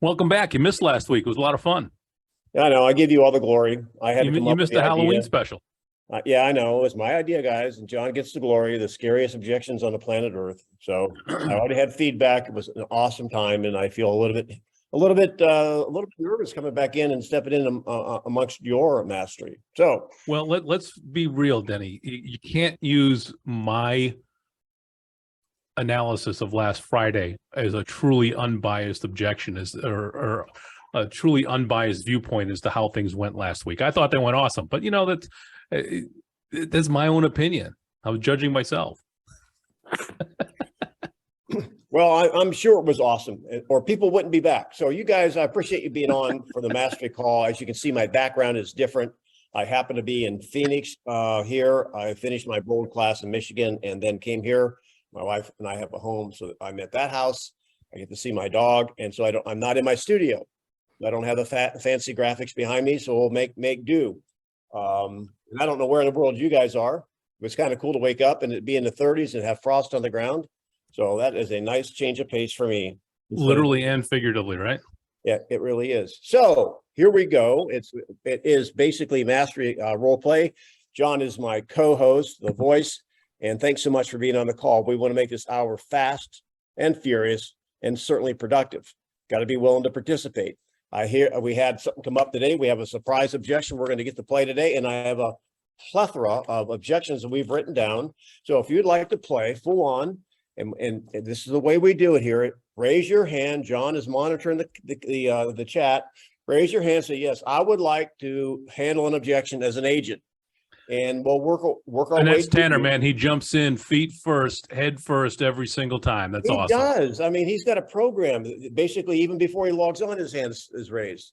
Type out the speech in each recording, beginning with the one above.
Welcome back. You missed last week. It was a lot of fun. Yeah, I know. I give you all the glory. I had to come You up with missed the the Halloween idea. special. Yeah, I know. It was my idea, guys. And John gets the glory, the scariest objections on the planet Earth. So I already had feedback. It was an awesome time. And I feel a little bit nervous coming back in and stepping in amongst your mastery. So, Well, let's be real, Denny. You can't use my analysis of last Friday as a truly unbiased objection or a truly unbiased viewpoint as to how things went last week. I thought they went awesome, but that's my own opinion. I was judging myself. well, I'm sure it was awesome, or people wouldn't be back. So you guys, I appreciate you being on for the mastery call. As you can see, my background is different. I happen to be in Phoenix here. I finished my bold class in Michigan and then came here. My wife and I have a home, so I'm at that house. I get to see my dog, and so I'm not in my studio. I don't have the fancy graphics behind me, so we'll make do. And I don't know where in the world you guys are. It's kind of cool to wake up and be in the 30s and have frost on the ground. So that is a nice change of pace for me. Literally and figuratively, right? Yeah, it really is. So here we go. It is basically mastery role play. John is my co-host, the voice. And thanks so much for being on the call. We want to make this hour fast and furious and certainly productive. Got to be willing to participate. I hear we had something come up today. We have a surprise objection we're going to get to play today, and I have a plethora of objections that we've written down. So if you'd like to play full on, and this is the way we do it here, raise your hand. John is monitoring the chat. Raise your hand. Say, yes, I would like to handle an objection as an agent. And we'll work our way. And that's Tanner, man. He jumps in feet first, head first every single time. That's awesome. He does. I mean, he's got a program. Basically, even before he logs on, his hand is raised.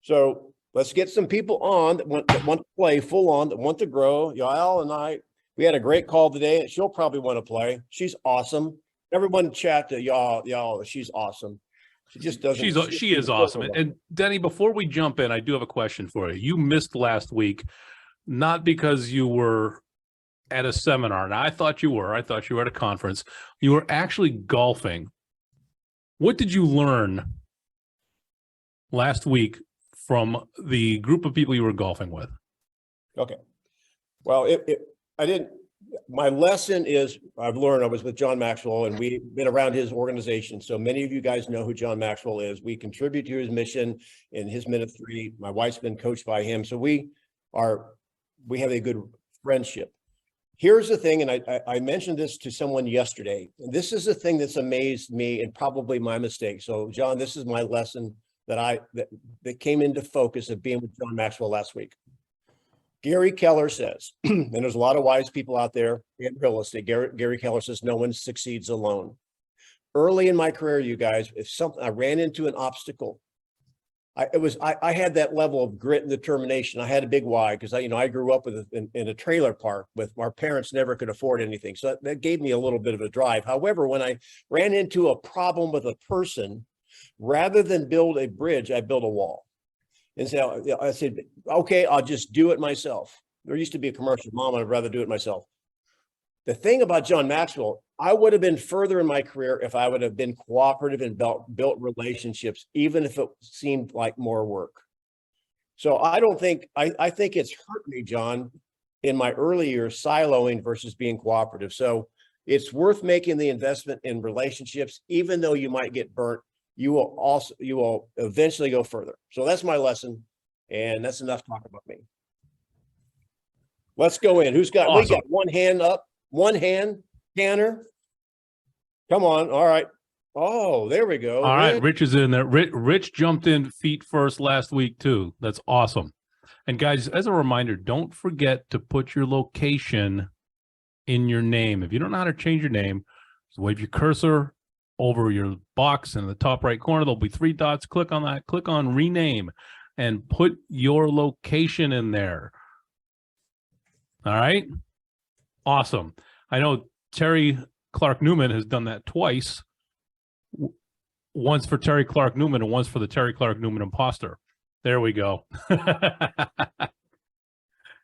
So let's get some people on that want to play full on, that want to grow. Yael and I, we had a great call today. She'll probably want to play. She's awesome. Everyone chat to Yael. She's awesome. She just doesn't. She is awesome. And Denny, before we jump in, I do have a question for you. You missed last week. Not because you were at a seminar. Now, I thought you were. I thought you were at a conference. You were actually golfing. What did you learn last week from the group of people you were golfing with? Okay. Well, I didn't. My lesson is I've learned. I was with John Maxwell, and we've been around his organization. So many of you guys know who John Maxwell is. We contribute to his mission in his ministry. My wife's been coached by him. So we have a good friendship. Here's the thing, and I mentioned this to someone yesterday, and this is the thing that's amazed me and probably my mistake. So, John, this is my lesson that came into focus of being with John Maxwell last week. Gary Keller says, and there's a lot of wise people out there in real estate. Gary Keller says, no one succeeds alone. Early in my career, you guys, I ran into an obstacle. I had that level of grit and determination. I had a big why because I grew up in a trailer park with our parents never could afford anything. So that gave me a little bit of a drive. However, when I ran into a problem with a person, rather than build a bridge, I built a wall. And so I said, okay, I'll just do it myself. There used to be a commercial, Mom, I'd rather do it myself. The thing about John Maxwell, I would have been further in my career if I would have been cooperative and built relationships, even if it seemed like more work. So I think it's hurt me, John, in my early years, siloing versus being cooperative. So it's worth making the investment in relationships, even though you might get burnt. You will eventually go further. So that's my lesson, and that's enough talk about me. Let's go in. Who's got? Awesome. We got one hand up. One hand, Tanner. Come on. All right. Oh, there we go. All right. Rich is in there. Rich jumped in feet first last week, too. That's awesome. And guys, as a reminder, don't forget to put your location in your name. If you don't know how to change your name, just wave your cursor over your box in the top right corner. There'll be 3 dots. Click on that. Click on rename and put your location in there. All right. Awesome. I know Terry Clark Newman has done that twice. Once for Terry Clark Newman and once for the Terry Clark Newman imposter. There we go. And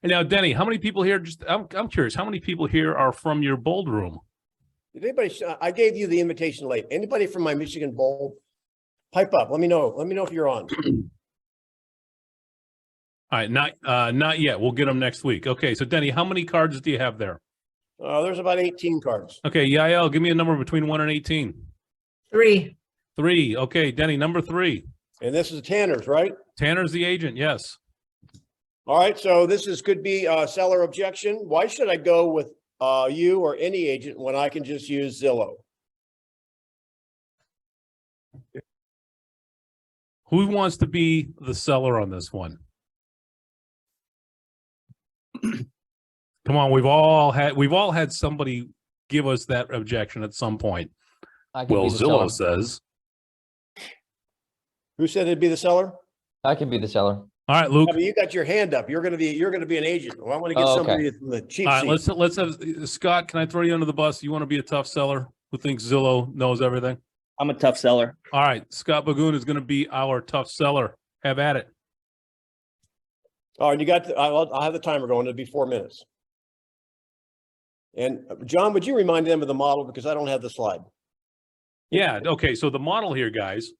now, Denny, how many people here? I'm curious. How many people here are from your bold room? Did anybody? I gave you the invitation late. Anybody from my Michigan bold? pipe up. Let me know. Let me know if you're on. All right, not yet. We'll get them next week. Okay, so Denny, how many cards do you have there? There's about 18 cards. Okay, Yael, give me a number between 1 and 18. 3. 3. Okay, Denny, number 3. And this is Tanner's, right? Tanner's the agent, yes. All right, so could be a seller objection. Why should I go with you or any agent when I can just use Zillow? Who wants to be the seller on this one? Come on, we've all had somebody give us that objection at some point. Well, Zillow says. Who said it'd be the seller? I can be the seller. All right, Luke. I mean, you got your hand up. You're gonna be an agent. Well, I want to get Oh, somebody from the cheap All right, seat. let's have Scott. Can I throw you under the bus? You want to be a tough seller who thinks Zillow knows everything? I'm a tough seller. All right, Scott Bagoon is going to be our tough seller. Have at it. All right, I'll have the timer going. It'll be 4 minutes. And John, would you remind them of the model because I don't have the slide? Yeah. Okay. So the model here, guys,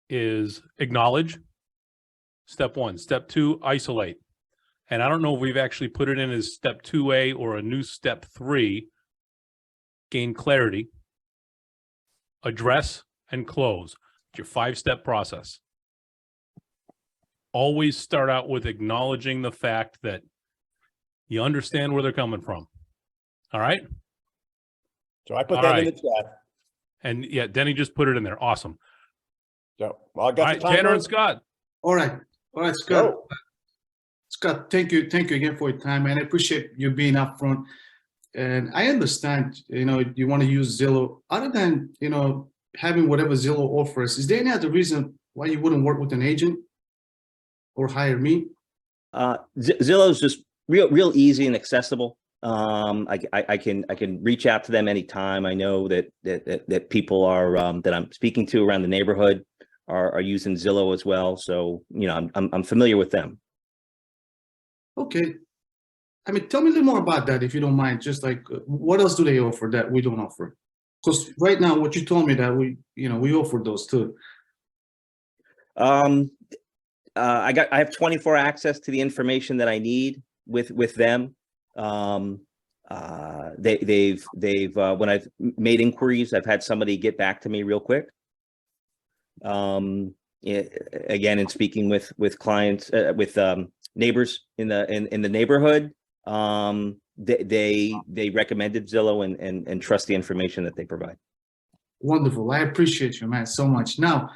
is acknowledge. Step 1. Step 2, isolate. And I don't know if we've actually put it in as step 2A or a new step 3. Gain clarity. Address and close. It's your 5-step process. Always start out with acknowledging the fact that you understand where they're coming from. All right. So I put All that right. in the chat. And yeah, Denny just put it in there. Awesome. So well, I got All the right, timer. Tanner and Scott. All right, Scott. Go. Scott, thank you again for your time, and I appreciate you being upfront. And I understand, you want to use Zillow. Other than, having whatever Zillow offers, is there any other reason why you wouldn't work with an agent or hire me? Zillow is just real easy and accessible. I can reach out to them anytime. I know that people are that I'm speaking to around the neighborhood are using Zillow as well. So I'm familiar with them. Okay. I mean, tell me a little more about that, if you don't mind. Just like, what else do they offer that we don't offer? Because right now, what you told me that we offer those too. I have 24 access to the information that I need with them. They've when I've made inquiries, I've had somebody get back to me real quick. Again, in speaking with clients, with neighbors in the neighborhood, they recommended Zillow and trust the information that they provide. Wonderful. I appreciate you, man, so much. Now,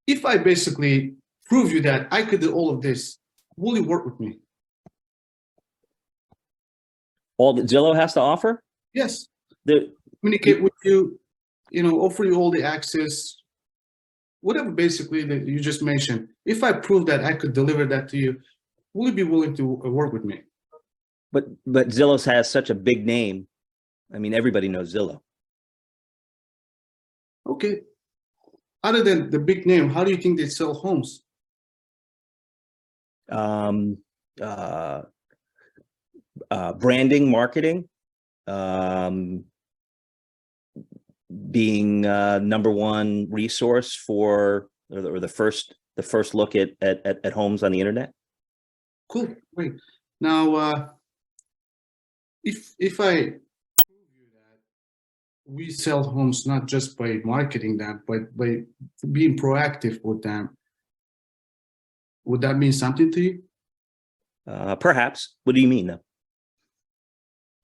if I basically prove you that I could do all of this, will you work with me? All that Zillow has to offer? Yes. Communicate with you, offer you all the access, whatever basically that you just mentioned. If I prove that I could deliver that to you, will you be willing to work with me? But Zillow has such a big name. I mean, everybody knows Zillow. Okay. Other than the big name, how do you think they sell homes? Branding, marketing, being #1 resource for or the first look at homes on the internet. Cool, great. Now, if I prove you that we sell homes not just by marketing them, but by being proactive with them, would that mean something to you? Perhaps. What do you mean, though?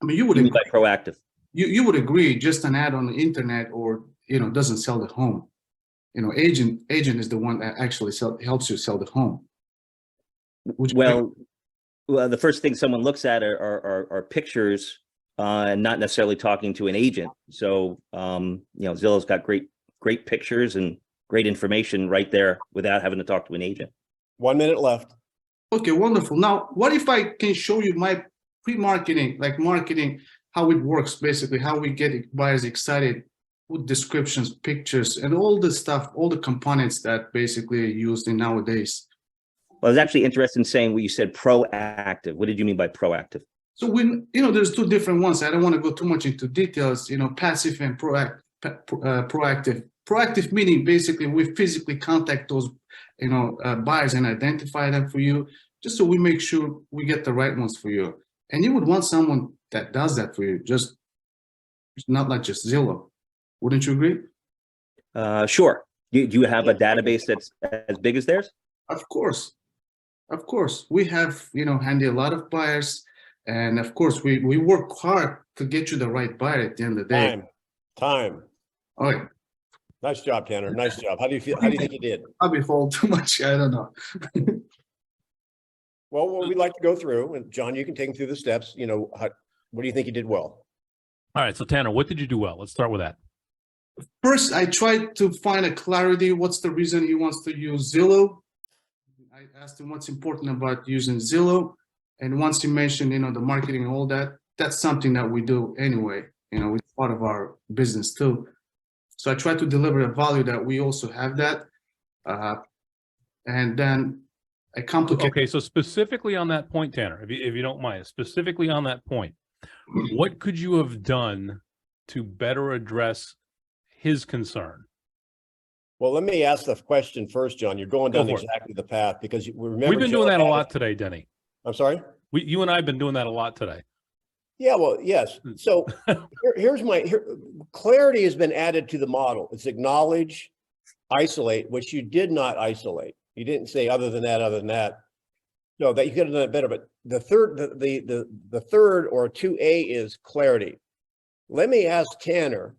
I mean, you would What do you mean agree, by proactive? you would agree just an ad on the internet or doesn't sell the home. Agent is the one that actually helps you sell the home. Well, the first thing someone looks at are pictures, and not necessarily talking to an agent. So, Zillow's got great pictures and great information right there without having to talk to an agent. 1 minute left. Okay, wonderful. Now, what if I can show you my pre-marketing, like marketing, how it works, basically, how we get buyers excited with descriptions, pictures, and all the stuff, all the components that basically are used in nowadays. Well, I was actually interested in saying what you said, proactive. What did you mean by proactive? So when, there's two different ones. I don't want to go too much into details, passive and proactive. Proactive meaning basically we physically contact those, buyers and identify them for you, just so we make sure we get the right ones for you. And you would want someone that does that for you, just not like just Zillow. Wouldn't you agree? Sure. Do you have a database that's as big as theirs? Of course. We have, handy a lot of buyers, and of course we work hard to get you the right buyer at the end of the day. Time. All right. Nice job, Tanner. Nice job. How do you feel? How do you think you did? Probably hold too much. I don't know. Well, what we'd like to go through, and John, you can take them through the steps. What do you think you did well? All right. So Tanner, what did you do well? Let's start with that. First, I tried to find a clarity. What's the reason he wants to use Zillow? I asked him what's important about using Zillow. And once he mentioned, the marketing and all that, that's something that we do anyway. It's part of our business too. So I try to deliver a value that we also have that. And then I complicate. Okay. So specifically on that point, Tanner, if you don't mind, specifically on that point, what could you have done to better address his concern? Well, let me ask the question first, John. You're going down Go for it. exactly the path because we remember We've been John doing that a had- lot today, Denny. I'm sorry? You and I have been doing that a lot today. Yeah, well, yes. So here's clarity has been added to the model. It's acknowledge, isolate, which you did not isolate. You didn't say other than that. No, that you could have done it better. But the third or 2A is clarity. Let me ask Tanner,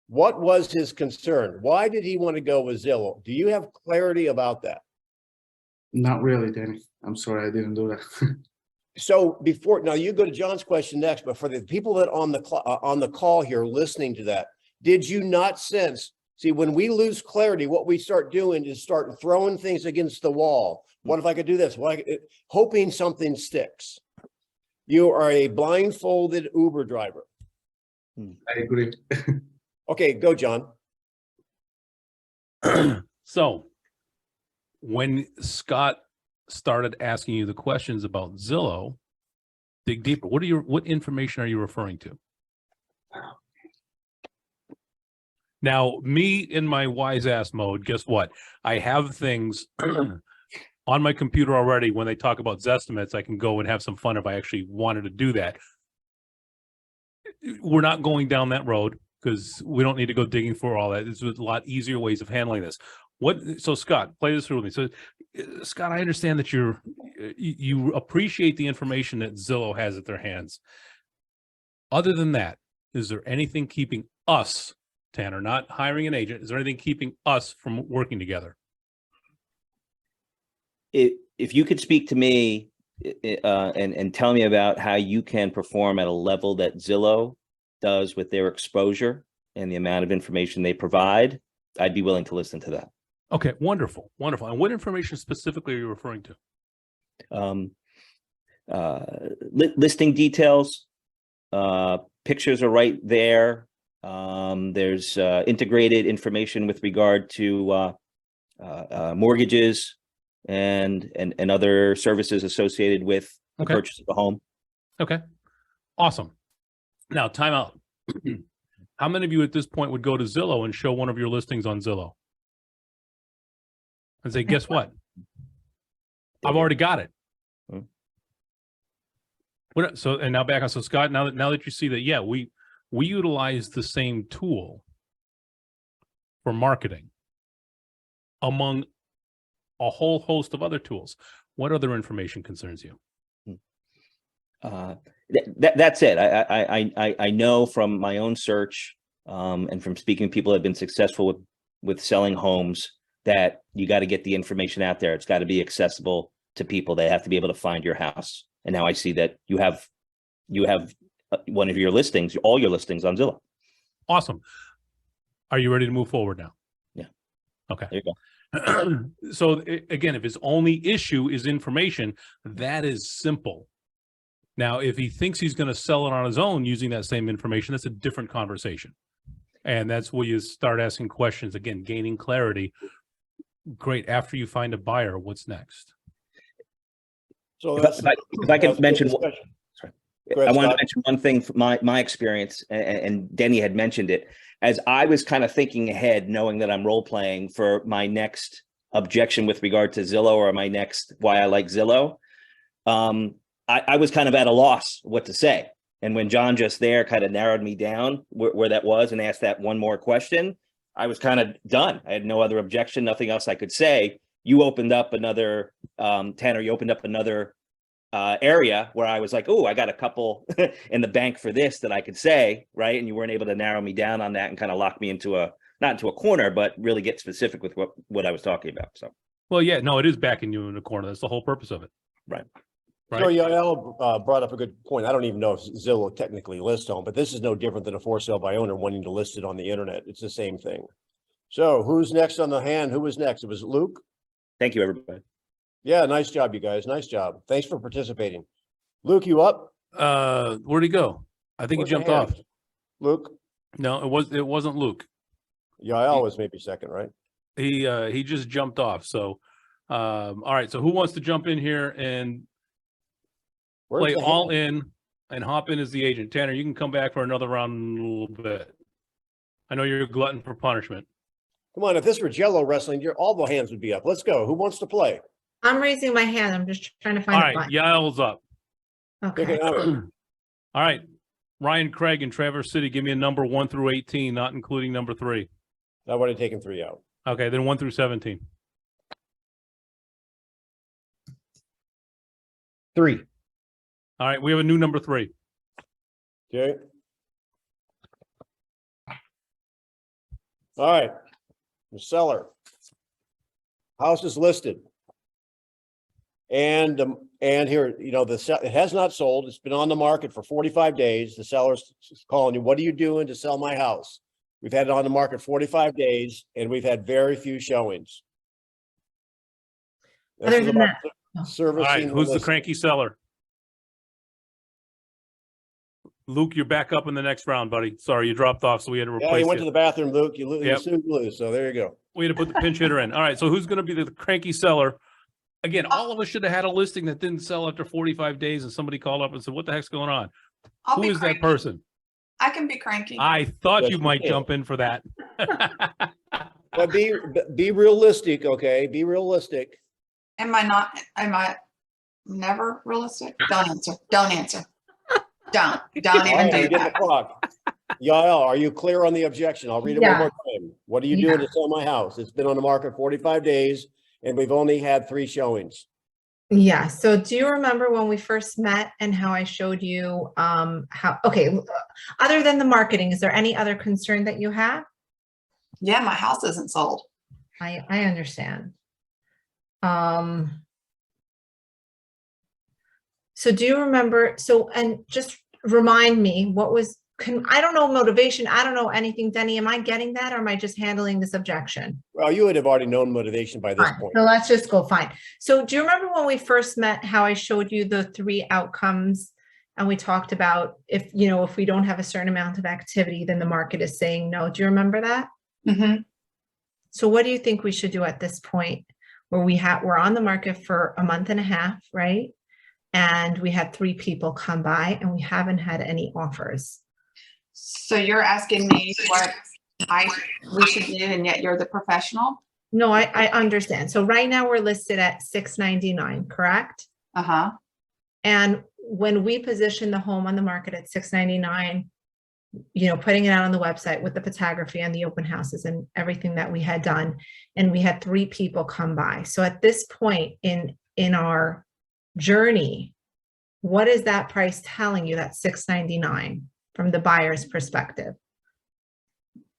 what was his concern? Why did he want to go with Zillow? Do you have clarity about that? Not really, Danny. I'm sorry, I didn't do that. So now you go to John's question next, but for the people that on the call here listening to that, did you not sense? See, when we lose clarity, what we start doing is start throwing things against the wall. What if I could do this? Hoping something sticks. You are a blindfolded Uber driver. I agree. Okay, go, John. So when Scott started asking you the questions about Zillow, dig deeper. What information are you referring to? Now, me in my wise ass mode, guess what? I have things on my computer already. When they talk about Zestimates, I can go and have some fun if I actually wanted to do that. We're not going down that road because we don't need to go digging for all that. There's a lot easier ways of handling this. So Scott, play this through with me. So Scott, I understand that you appreciate the information that Zillow has at their hands. Other than that, is there anything keeping us, Tanner, not hiring an agent, is there anything keeping us from working together? If you could speak to me and tell me about how you can perform at a level that Zillow does with their exposure and the amount of information they provide, I'd be willing to listen to that. Okay, wonderful. And what information specifically are you referring to? Listing details, pictures are right there. There's integrated information with regard to mortgages and other services associated with the purchase of a home. Okay, awesome. Now, time out. How many of you at this point would go to Zillow and show one of your listings on Zillow and say, guess what? I've already got it. And now back on. So Scott, now that you see that, yeah, we utilize the same tool for marketing among a whole host of other tools. What other information concerns you? That's it. I know from my own search and from speaking to people that have been successful with selling homes that you got to get the information out there. It's got to be accessible to people. They have to be able to find your house. And now I see that you have one of your listings, all your listings on Zillow. Awesome. Are you ready to move forward now? Yeah. Okay. There you go. So again, if his only issue is information, that is simple. Now, if he thinks he's going to sell it on his own using that same information, that's a different conversation. And that's where you start asking questions, again, gaining clarity. Great. After you find a buyer, what's next? So If I can mention, Go ahead, I wanted to Scott. mention one thing from my experience, and Denny had mentioned it. As I was kind of thinking ahead, knowing that I'm role playing for my next objection with regard to Zillow, or my next why I like Zillow, I was kind of at a loss what to say. And when John just there kind of narrowed me down where that was and asked that one more question, I was kind of done. I had no other objection, nothing else I could say. You opened up another, Tanner, you opened up another area where I was like, oh, I got a couple in the bank for this that I could say, right? And you weren't able to narrow me down on that and kind of lock me into not into a corner, but really get specific with what I was talking about. So, Well, yeah, no, it is backing you in the corner. That's the whole purpose of it. right. Right. So Yael brought up a good point. I don't even know if Zillow technically lists home, but this is no different than a for sale by owner wanting to list it on the internet. It's the same thing. So who's next on the hand? Who was next? It was Luke. Thank you, everybody. Yeah, nice job, you guys. Nice job. Thanks for participating. Luke, you up? Where'd he go? I think Where's he the jumped off. hand? Luke. No, it wasn't Luke. Yael was maybe second, right? He just jumped off. So all right. So who wants to jump in here and Where's play the all hand? in and hop in as the agent? Tanner, you can come back for another round in a little bit. I know you're a glutton for punishment. Come on, if this were Jello wrestling, all the hands would be up. Let's go. Who wants to play? I'm raising my hand. I'm just trying to find All the right, button. Yael's up. Pick Okay. it out. All right, Ryan Craig in Traverse City, give me a number 1 through 18, not including number 3. I've already taken 3 out. Okay, then 1 through 17. 3. All right, we have a new number 3. Okay. All right. The seller. House is listed. And here, it has not sold. It's been on the market for 45 days. The seller's calling you. What are you doing to sell my house? We've had it on the market 45 days and we've had very few showings. This Other is than about that- All servicing. right, who's the listing. cranky seller? Luke, you're back up in the next round, buddy. Sorry, you dropped off, so we had to Yeah, replace you went to you. the bathroom, Luke. You Yep. soon lose. So there you go. We had to put the pinch hitter in. All right, so who's going to be the cranky seller? Again, all of us should have had a listing that didn't sell after 45 days, and somebody called up and said, "What the heck's going on?" I'll Who be is cranky. that person? I can be cranky. I thought Yes, you you might can. jump in for that. But be realistic, okay? Be realistic. Am I never realistic? Don't answer. Don't answer. Don't All even right, do you get the that. clock. Yael, are you clear on the objection? I'll read it one Yeah. more time. What are you doing to sell my house? It's been on the market 45 days and we've only had 3 showings. Yeah. So do you remember when we first met and how I showed you other than the marketing, is there any other concern that you have? Yeah, my house isn't sold. I understand. So do you remember, and just remind me, what was, I don't know motivation, I don't know anything, Denny, am I getting that or am I just handling this objection? Well, you would have already known motivation by this Fine. point. So let's just go fine. So do you remember when we first met, how I showed you the 3 outcomes? And we talked about if we don't have a certain amount of activity, then the market is saying no. Do you remember that? Mm-hmm. So what do you think we should do at this point where we're on the market for a month and a half, right? And we had 3 people come by and we haven't had any offers. So you're asking me what we should do, and yet you're the professional? No, I understand. So right now we're listed at $699, correct? Uh-huh. And when we position the home on the market at $699, putting it out on the website with the photography and the open houses and everything that we had done, and we had 3 people come by. So at this point in our journey, what is that price telling you, that $699 from the buyer's perspective?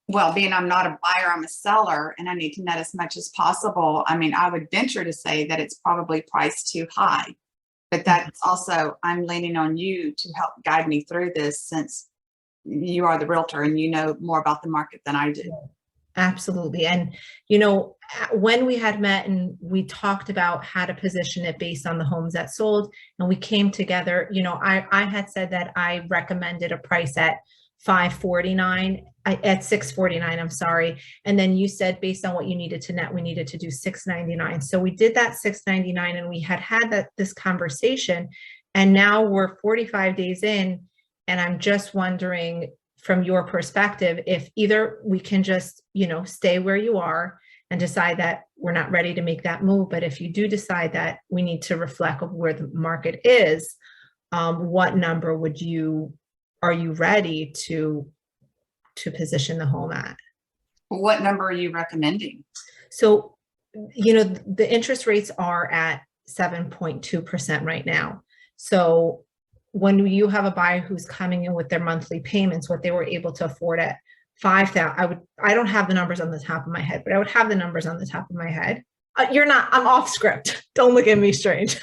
Well, being I'm not a buyer, I'm a seller, and I need to net as much as possible. I mean, I would venture to say that it's probably priced too high, but that's also, I'm leaning on you to help guide me through this, since you are the realtor and you know more about the market than I do. Absolutely. And, when we had met and we talked about how to position it based on the homes that sold, and we came together, I had said that I recommended a price at $549, at $649, I'm sorry. And then you said based on what you needed to net, we needed to do $699. So we did that $699, and we had this conversation, And now we're 45 days in, and I'm just wondering from your perspective, if either we can just, stay where you are and decide that we're not ready to make that move. But if you do decide that we need to reflect of where the market is, what number are you ready to position the home at? What number are you recommending? So, the interest rates are at 7.2% right now. So when you have a buyer who's coming in with their monthly payments, what they were able to afford at 5,000, I don't have the numbers on the top of my head, but I would have the numbers on the top of my head. I'm off script. Don't look at me strange.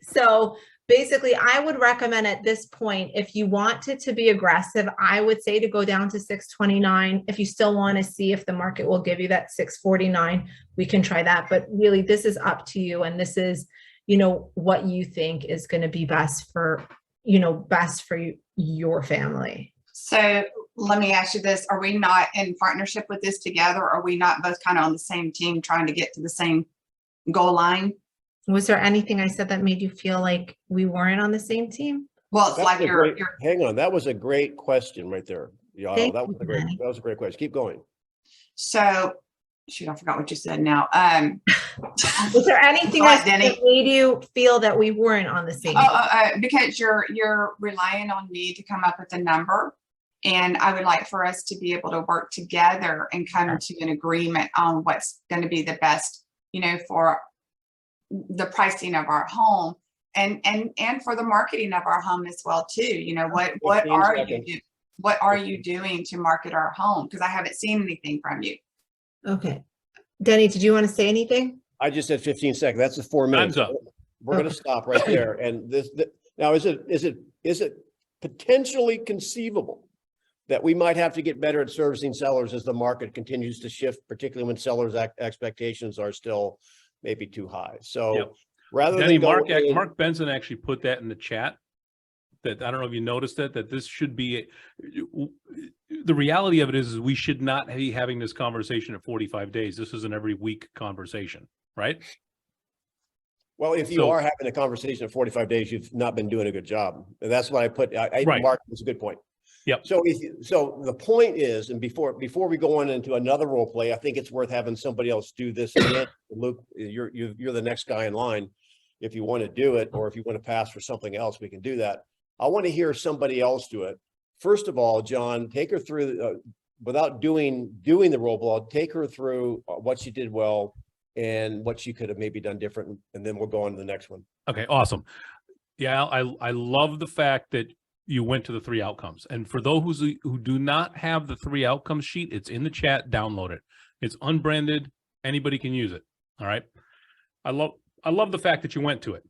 So basically, I would recommend at this point, if you wanted to be aggressive, I would say to go down to 629. If you still want to see if the market will give you that 649, we can try that. But really, this is up to you. And this is, what you think is going to be best for your family. So let me ask you this. Are we not in partnership with this together? Are we not both kind of on the same team trying to get to the same goal line? Was there anything I said that made you feel like we weren't on the same team? Well, it's That like was a you're great- Hang on, that was a great question right there. Yeah, Thank that was you, a great, Denny. that was a great question. Keep going. so, shoot, I forgot what you said now. Was there anything Go I ahead, said Denny. that made you feel that we weren't on the same? Because you're relying on me to come up with a number. And I would like for us to be able to work together and come to an agreement on what's going to be the best, for the pricing of our home and for the marketing of our home as well too. What 15 are seconds. what are you doing to market our home? Because I haven't seen anything from you. Okay. Denny, did you want to say anything? I just said 15 seconds. That's the 4 minutes. Time's up. We're going to stop right there. And now is it potentially conceivable that we might have to get better at servicing sellers as the market continues to shift, particularly when sellers' expectations are still maybe too high? So Yep. rather Denny, than Mark Benson actually put that in the chat. That I don't know if you noticed that this should be the reality of it is we should not be having this conversation at 45 days. This is an every week conversation, right? well, if you So- are having a conversation at 45 days, you've not been doing a good job. And that's what I put. Right. Mark, that's a good point. Yep. So so the point is, and before we go on into another role play, I think it's worth having somebody else do this again. Luke, you're the next guy in line. If you want to do it, or if you want to pass for something else, we can do that. I want to hear somebody else do it. First of all, John, take her through without doing the role play. Take her through what she did well and what she could have maybe done different, and then we'll go on to the next one. Okay, awesome. Yeah, I love the fact that you went to the 3 outcomes. And for those who do not have the 3 outcomes sheet, it's in the chat. Download it. It's unbranded. Anybody can use it. All right. I love the fact that you went to it.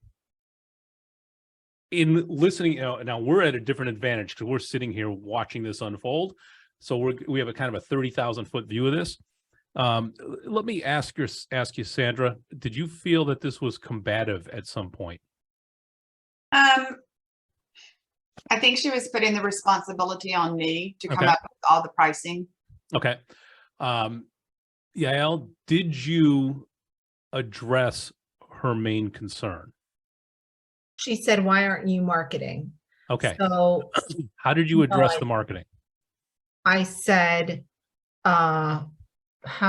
In listening, now we're at a different advantage because we're sitting here watching this unfold. So we have a kind of a 30,000 foot view of this. Let me ask you, Sandra, did you feel that this was combative at some point? I think she was putting the responsibility on me to come Okay. up with all the pricing. Okay. Yael, did you address her main concern? She said, why aren't you marketing? Okay. So How did you address I- the marketing? I said, how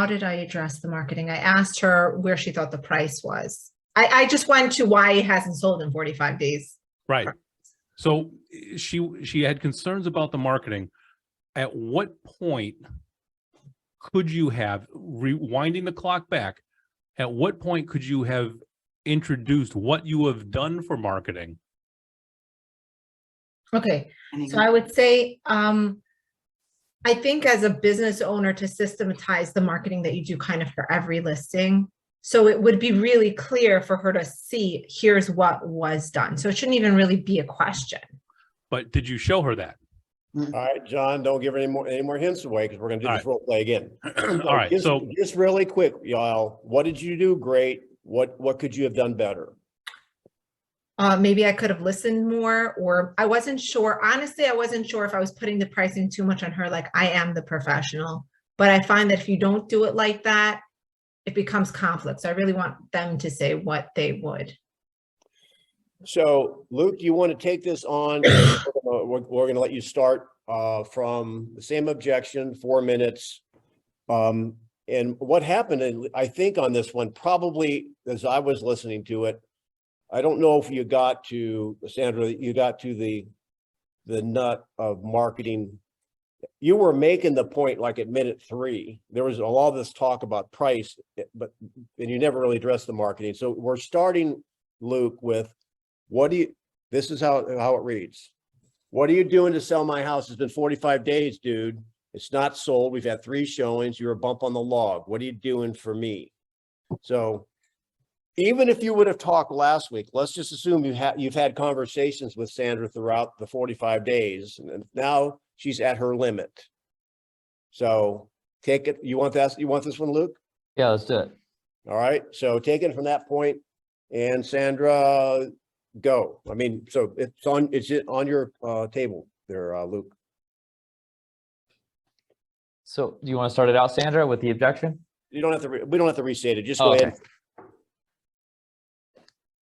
did I address the marketing? I asked her where she thought the price was. I just went to why it hasn't sold in 45 days. Right. So she had concerns about the marketing. At what point could you have, rewinding the clock back, at what point could you have introduced what you have done for marketing? Okay, so I would say, I think as a business owner, to systematize the marketing that you do kind of for every listing. So it would be really clear for her to see, here's what was done. So it shouldn't even really be a question. But did you show her that? All right, John, don't give her any more hints away because we're going to do All this role play again. All right. So Just really quick, y'all, what did you do great? What could you have done better? Maybe I could have listened more, or I wasn't sure. Honestly, I wasn't sure if I was putting the pricing too much on her. Like, I am the professional, but I find that if you don't do it like that, it becomes conflict. So I really want them to say what they would. So Luke, do you want to take this on? We're going to let you start from the same objection, 4 minutes. And what happened, I think on this one, probably as I was listening to it, I don't know if you got to, Sandra, you got to the nut of marketing. You were making the point like at minute 3, there was a lot of this talk about price, but and you never really addressed the marketing. So we're starting, Luke, with this is how it reads. What are you doing to sell my house? It's been 45 days, dude. It's not sold. We've had 3 showings. You're a bump on the log. What are you doing for me? So even if you would have talked last week, let's just assume you've had conversations with Sandra throughout the 45 days, and now she's at her limit. So take it. You want this one, Luke? Yeah, let's do it. All right. So take it from that point, and Sandra, go. I mean, so it's on your table there, Luke. So do you want to start it out, Sandra, with the objection? You don't have to. We don't have to restate it. Just Oh, go okay. ahead.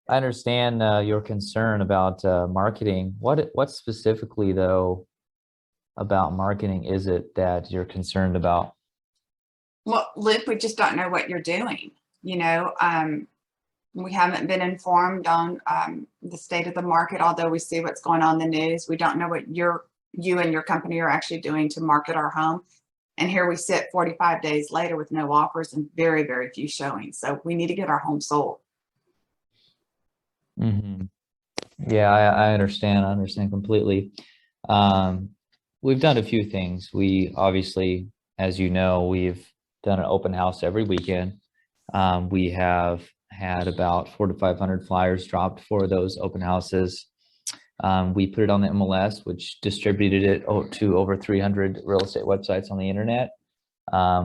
I understand your concern about marketing. What specifically, though, about marketing is it that you're concerned about? Well, Luke, we just don't know what you're doing. You know, we haven't been informed on the state of the market, although we see what's going on in the news. We don't know what you and your company are actually doing to market our home. And here we sit 45 days later with no offers and very, very few showings. So we need to get our home sold. Mm-hmm. Yeah, I understand. I understand completely. We've done a few things. We obviously, as you know, we've done an open house every weekend. We have had about 400 to 500 flyers dropped for those open houses. We put it on the MLS, which distributed it to over 300 real estate websites on the internet,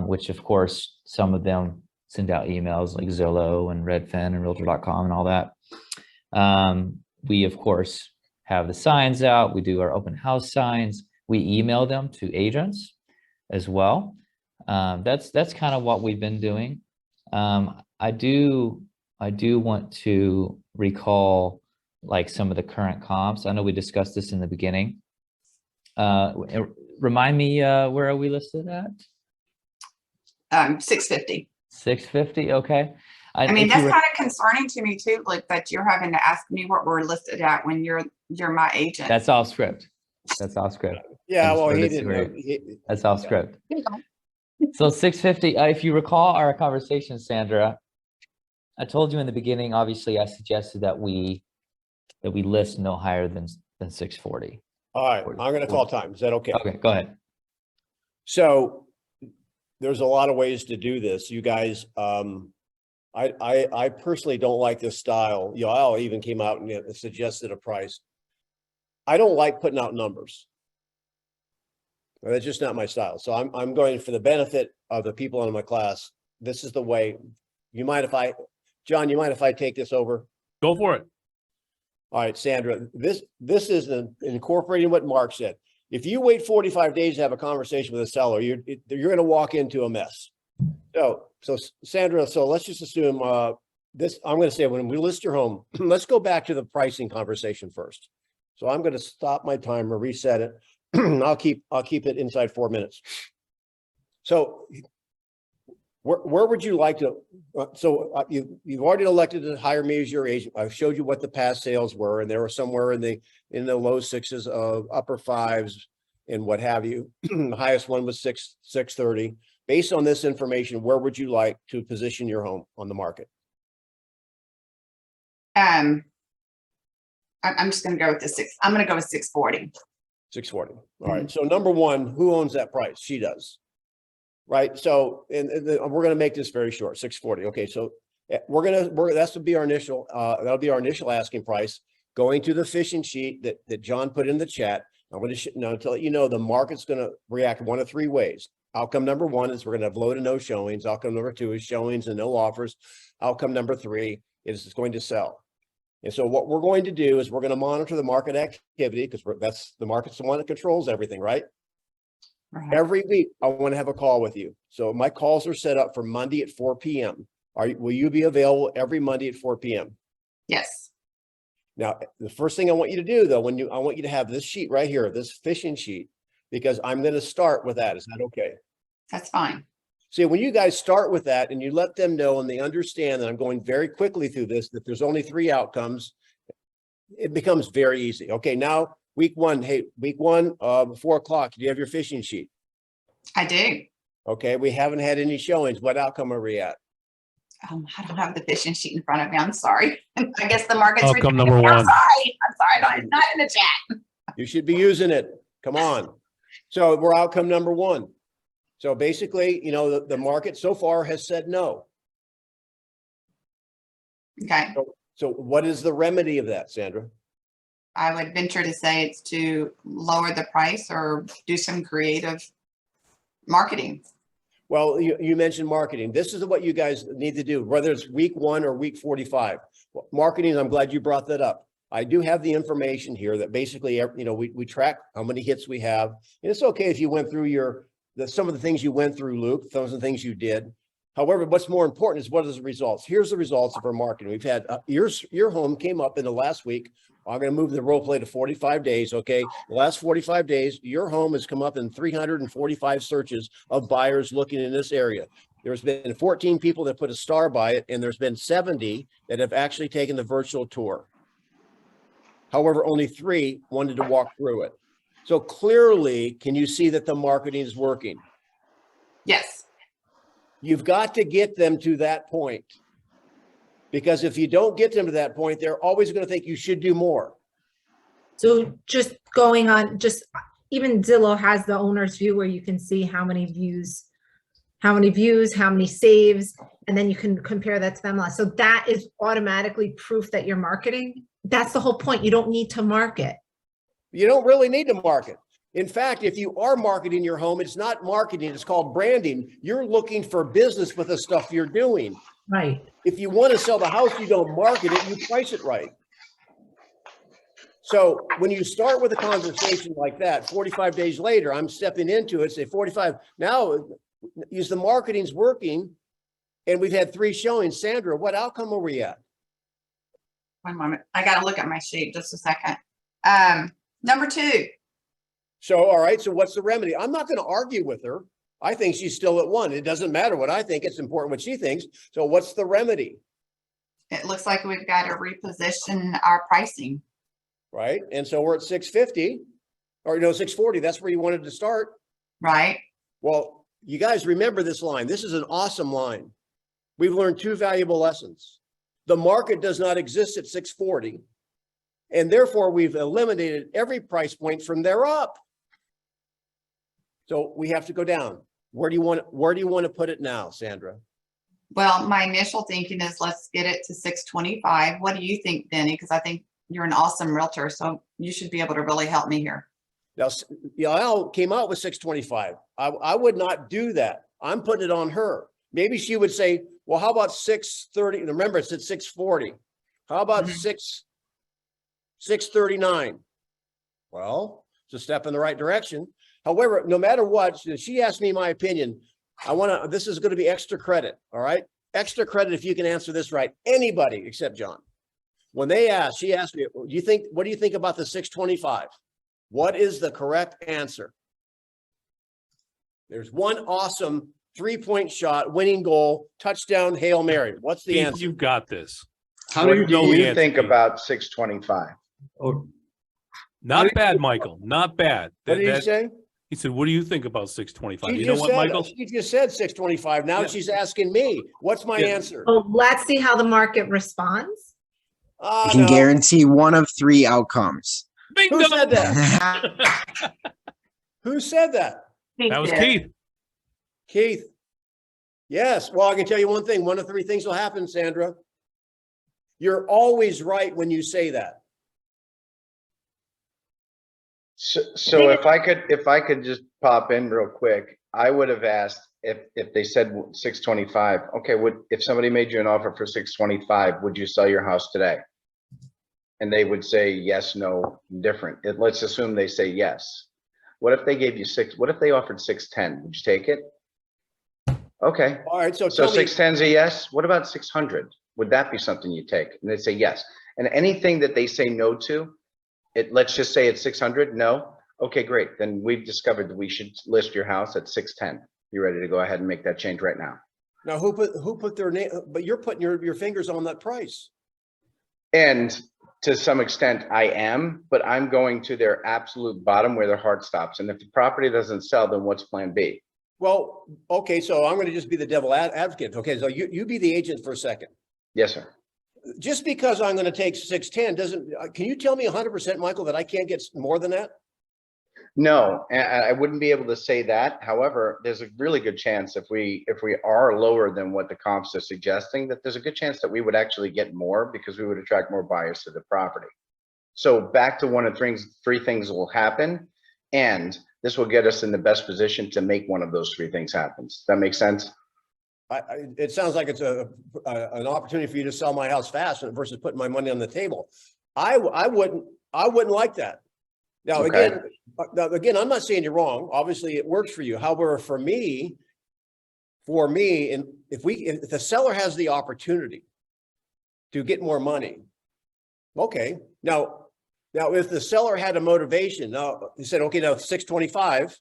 which of course, some of them send out emails like Zillow and Redfin and Realtor.com and all that. We of course have the signs out. We do our open house signs. We email them to agents as well. That's kind of what we've been doing. I do want to recall like some of the current comps. I know we discussed this in the beginning. Remind me, where are we listed at? 650. 650. Okay. I mean, that's kind of concerning to me too, like that you're having to ask me what we're listed at when you're my agent. That's off script. That's off script. Yeah, I just well, he wanted to didn't. see That's off script. So 650, if you recall our conversation, Sandra, I told you in the beginning, obviously I suggested that we list no higher than 640. All right, I'm going to call time. Is that okay? Okay, go ahead. So there's a lot of ways to do this. You guys, I personally don't like this style. Y'all even came out and suggested a price. I don't like putting out numbers. That's just not my style. So I'm going for the benefit of the people in my class. This is the way. John, you mind if I take this over? Go for it. All right, Sandra, this is incorporating what Mark said. If you wait 45 days to have a conversation with a seller, you're going to walk into a mess. So Sandra, so let's just assume this. I'm going to say when we list your home, let's go back to the pricing conversation first. So I'm going to stop my timer, reset it. I'll keep it inside 4 minutes. So where would you like to? You've already elected to hire me as your agent. I've showed you what the past sales were, and they were somewhere in the low 6s, upper 5s, and what have you. The highest one was 630. Based on this information, where would you like to position your home on the market? I'm just going to go with I'm going to go with 640. 640. All right. So number one, who owns that price? She does. Right. So, and we're going to make this very short, 640. Okay. So that'll be our initial asking price. Going to the fishing sheet that John put in the chat. I'm going to let you know the market's going to react one of 3 ways. Outcome number 1 is we're going to have low to no showings. Outcome number 2 is showings and no offers. Outcome number 3 is it's going to sell. And so what we're going to do is we're going to monitor the market activity because that's the market's the one that controls everything, right? Right. Every week, I want to have a call with you. So my calls are set up for Monday at 4 p.m. Will you be available every Monday at 4 p.m.? Yes. Now, the first thing I want you to do though, I want you to have this sheet right here, this fishing sheet, because I'm going to start with that. Is that okay? That's fine. See, when you guys start with that and you let them know and they understand that I'm going very quickly through this, that there's only 3 outcomes, it becomes very easy. Okay, now week 1, hey, week 1, 4 o'clock, do you have your fishing sheet? I do. Okay, we haven't had any showings. What outcome are we at? I don't have the fishing sheet in front of me. I'm sorry. I guess the market's. Outcome rejecting number me. I'm 1. sorry. I'm sorry. No, it's not in the chat. You should be using it. Come on. So we're outcome number 1. So basically, you know, the market so far has said no. Okay. So what is the remedy of that, Sandra? I would venture to say it's to lower the price or do some creative marketing. Well, you mentioned marketing. This is what you guys need to do, whether it's week 1 or week 45. Marketing, I'm glad you brought that up. I do have the information here that basically, you know, we track how many hits we have. And it's okay if you went through some of the things you went through, Luke, some of the things you did. However, what's more important is what is the results? Here's the results of our marketing. We've had your home came up in the last week. I'm going to move the role play to 45 days. Okay. The last 45 days, your home has come up in 345 searches of buyers looking in this area. There's been 14 people that put a star by it, and there's been 70 that have actually taken the virtual tour. However, only 3 wanted to walk through it. So clearly, can you see that the marketing is working? Yes. You've got to get them to that point. Because if you don't get them to that point, they're always going to think you should do more. So just going on, even Zillow has the owner's view where you can see how many views, how many saves, and then you can compare that to them. So that is automatically proof that you're marketing. That's the whole point. You don't need to market. You don't really need to market. In fact, if you are marketing your home, it's not marketing, it's called branding. You're looking for business with the stuff you're doing. Right. If you want to sell the house, you don't market it, you price it right. So when you start with a conversation like that, 45 days later, I'm stepping into it, say 45. Now, use the marketing's working, and we've had 3 showings. Sandra, what outcome are we at? One moment. I got to look at my sheet just a second. Number 2. So, all right, so what's the remedy? I'm not going to argue with her. I think she's still at 1. It doesn't matter what I think. It's important what she thinks. So what's the remedy? It looks like we've got to reposition our pricing. Right. And so we're at 650 or 640. That's where you wanted to start. Right. Well, you guys remember this line. This is an awesome line. We've learned 2 valuable lessons. The market does not exist at 640. And therefore we've eliminated every price point from there up. So we have to go down. Where do you want to put it now, Sandra? Well, my initial thinking is let's get it to 625. What do you think, Denny? Because I think you're an awesome realtor, so you should be able to really help me here. Now, Yael came out with 625. I would not do that. I'm putting it on her. Maybe she would say, well, how about 630? Remember, it's at 640. How about 639? Well, it's a step in the right direction. However, no matter what, she asked me my opinion. This is going to be extra credit. All right. Extra credit if you can answer this right. Anybody except John. When she asked me, what do you think about the 625? What is the correct answer? There's one awesome 3-point shot, winning goal, touchdown, Hail Mary. What's the Keith, answer? you've got this. How What do you do do you it? think about 625? Not bad, Michael. Not bad. What did he say? He said, what do you think about 625? She You know just what, said, Michael? she just said 625. Now Yeah. she's asking me, what's my Yeah. answer? Well, let's see how the market responds. You can guarantee 1 of 3 outcomes. Bingo! Who said that? Who said that? That was Keith. Keith. Yes. Well, I can tell you one thing. 1 of 3 things will happen, Sandra. You're always right when you say that. So if I could just pop in real quick, I would have asked if they said 625. Okay, if somebody made you an offer for 625, would you sell your house today? And they would say yes, no, different. Let's assume they say yes. What if they gave you what if they offered 610? Would you take it? Okay. All right. So So tell me, 610's a yes. What about 600? Would that be something you take? And they say yes. And anything that they say no to, let's just say it's 600, no. Okay, great. Then we've discovered that we should list your house at 610. You ready to go ahead and make that change right now? Now, who put their name, but you're putting your fingers on that price. And to some extent I am, but I'm going to their absolute bottom where their heart stops. And if the property doesn't sell, then what's plan B? Well, okay, so I'm going to just be the devil advocate. Okay, so you be the agent for a second. Yes, sir. Just because I'm going to take 610 doesn't, can you tell me 100%, Michael, that I can't get more than that? No, I wouldn't be able to say that. However, there's a really good chance if we are lower than what the comps are suggesting, that there's a good chance that we would actually get more because we would attract more buyers to the property. So back to one of three things will happen, and this will get us in the best position to make one of those three things happen. Does that make sense? It sounds like it's an opportunity for you to sell my house fast versus putting my money on the table. I wouldn't like that. Now, Okay. again, I'm not saying you're wrong. Obviously, it works for you. However, for me, and if the seller has the opportunity to get more money, okay. Now, if the seller had a motivation, now he said, okay, now 625,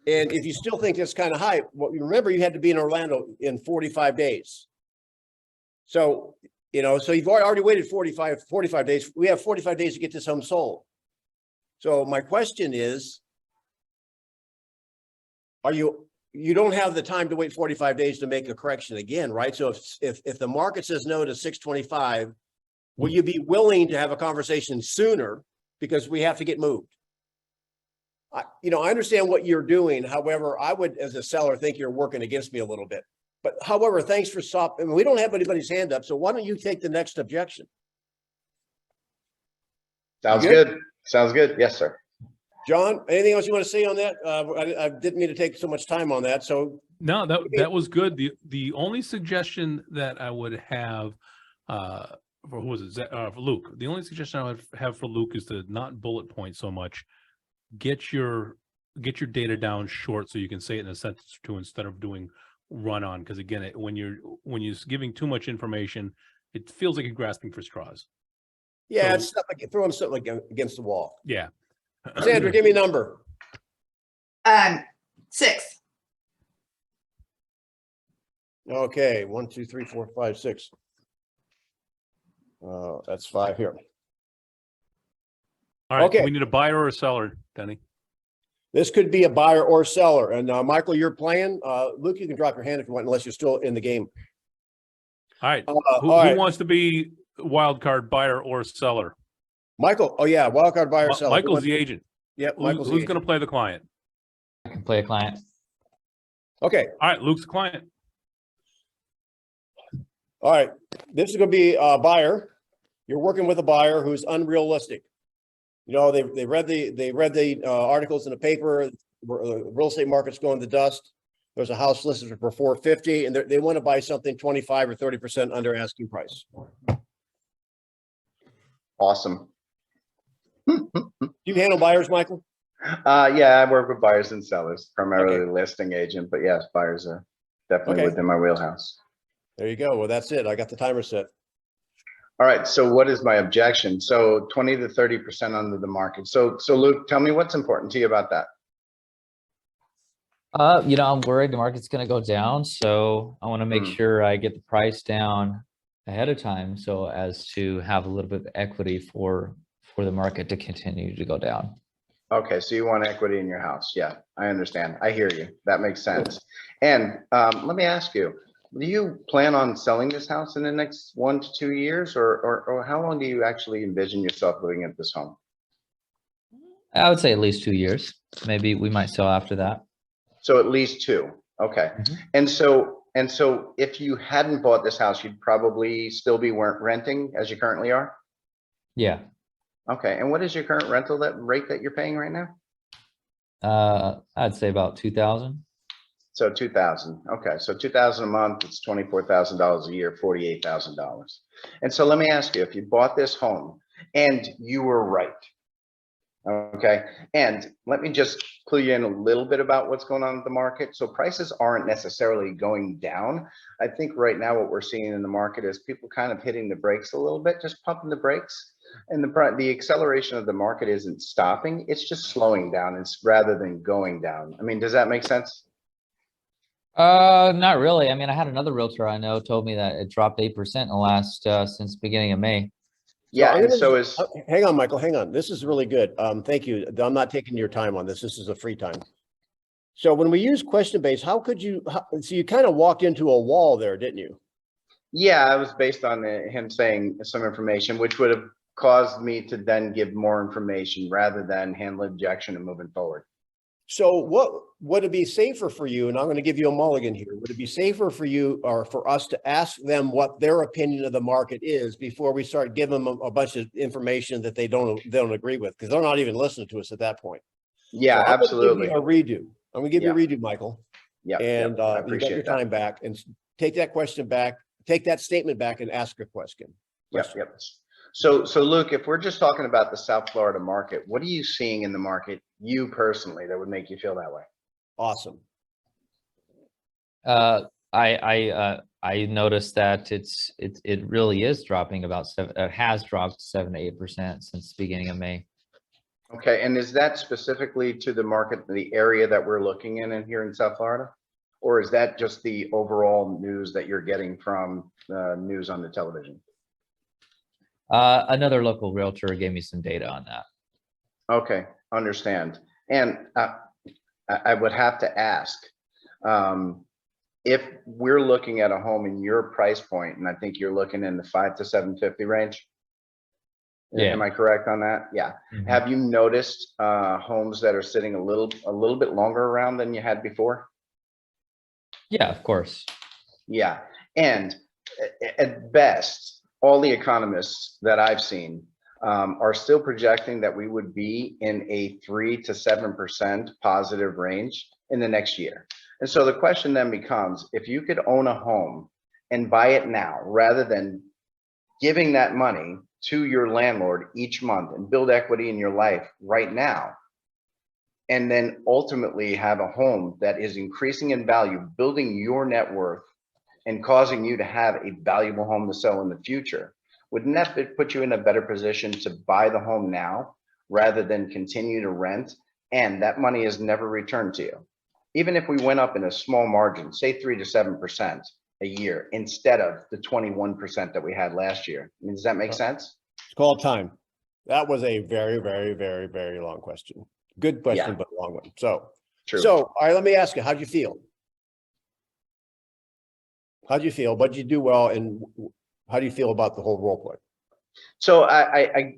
and if you still think it's kind of high, well, remember you had to be in Orlando in 45 days. So, so you've already waited 45 days. We have 45 days to get this home sold. So my question is, you don't have the time to wait 45 days to make a correction again, right? So if the market says no to 625, will you be willing to have a conversation sooner because we have to get moved? I understand what you're doing. However, I would, as a seller, think you're working against me a little bit. But however, thanks for stopping. I mean, we don't have anybody's hand up, so why don't you take the next objection? Sounds good. Sounds good. Yes, sir. John, anything else you want to say on that? I didn't mean to take so much time on that. So No, that was good. The only suggestion that I would have for who was it? For Luke. The only suggestion I would have for Luke is to not bullet point so much. Get your data down short so you can say it in a sentence or two instead of doing run on. Because again, when you're giving too much information, it feels like you're grasping for straws. yeah, So- it's stuff like throwing something against the wall. Yeah. Sandra, give me a number. 6. Okay, 1, 2, 3, 4, 5, 6. That's 5 here. All right. Okay. We need a buyer or a seller, Denny. This could be a buyer or seller. And Michael, you're playing. Luke, you can drop your hand if you want, unless you're still in the game. All right. all Who right. wants to be wild card buyer or seller? Michael. Oh yeah, wildcard buyer, seller. Michael's the agent. Yep, Who's Michael's the going to agent. play the client? I can play a client. Okay. All right. Luke's the client. All right. This is going to be a buyer. You're working with a buyer who's unrealistic. They read the articles in the paper. The real estate market's going to dust. There's a house listed for 450, and they want to buy something 25 or 30% under asking price. Awesome. Do you handle buyers, Michael? Yeah, I work with buyers and sellers, primarily listing agent, but yes, buyers are definitely Okay. within my wheelhouse. There you go. Well, that's it. I got the timer set. All right, so what is my objection? So 20 to 30% under the market. So Luke, tell me what's important to you about that. I'm worried the market's going to go down, so I want to make sure I get the price down ahead of time so as to have a little bit of equity for the market to continue to go down. Okay, so you want equity in your house. Yeah, I understand. I hear you. That makes sense. And let me ask you, do you plan on selling this house in the next 1 to 2 years, or how long do you actually envision yourself living at this home? I would say at least 2 years. Maybe we might sell after that. So at least 2. Okay. And so if you hadn't bought this house, you'd probably still be renting as you currently are? Yeah. Okay. And what is your current rental rate that you're paying right now? I'd say about 2,000. So 2,000. Okay. So 2,000 a month, it's $24,000 a year, $48,000. And so let me ask you, if you bought this home and you were right, Okay, and let me just clue you in a little bit about what's going on with the market. So prices aren't necessarily going down. I think right now what we're seeing in the market is people kind of hitting the brakes a little bit, just pumping the brakes. And the acceleration of the market isn't stopping, it's just slowing down. It's rather than going down. I mean, does that make sense? Not really. I mean, I had another realtor I know told me that it dropped 8% in the last, since beginning of May. Yeah, I'm and gonna- so is, Hang on, Michael, hang on. This is really good. Thank you. I'm not taking your time on this. This is a free time. So when we use question based, how could you, so you kind of walked into a wall there, didn't you? yeah, I was based on him saying some information, which would have caused me to then give more information rather than handle objection and moving forward. So what would it be safer for you? And I'm going to give you a mulligan here. Would it be safer for you or for us to ask them what their opinion of the market is before we start giving them a bunch of information that they don't agree with? Because they're not even listening to us at that point. Yeah, So I'm gonna give absolutely. you a redo. I'm gonna give you a redo, Michael. Yeah, And I you got appreciate your that. time back and take that question back, take that statement back and ask a question. Yep. So Luke, if we're just talking about the South Florida market, what are you seeing in the market, you personally, that would make you feel that way? Awesome. I noticed that it really is dropping about it has dropped 7 to 8% since the beginning of May. Okay, and is that specifically to the market, the area that we're looking in here in South Florida? Or is that just the overall news that you're getting from news on the television? Another local realtor gave me some data on that. Okay, understand. And I would have to ask, if we're looking at a home in your price point, and I think you're looking in the 5 to 750 range. Yeah. Am I correct on that? Yeah. Mhm. Have you noticed homes that are sitting a little bit longer around than you had before? Yeah, of course. Yeah. And at best, all the economists that I've seen are still projecting that we would be in a 3 to 7% positive range in the next year. And so the question then becomes, if you could own a home and buy it now, rather than giving that money to your landlord each month and build equity in your life right now, and then ultimately have a home that is increasing in value, building your net worth and causing you to have a valuable home to sell in the future, wouldn't that put you in a better position to buy the home now rather than continue to rent? And that money is never returned to you. Even if we went up in a small margin, say 3 to 7% a year, instead of the 21% that we had last year. I mean, does that make sense? It's called time. That was a very, very, very, very long question. Good question, Yeah. but a long one. So, True. so, all right, let me ask you, how'd you feel? How'd you feel? What'd you do well? And how do you feel about the whole role play? So I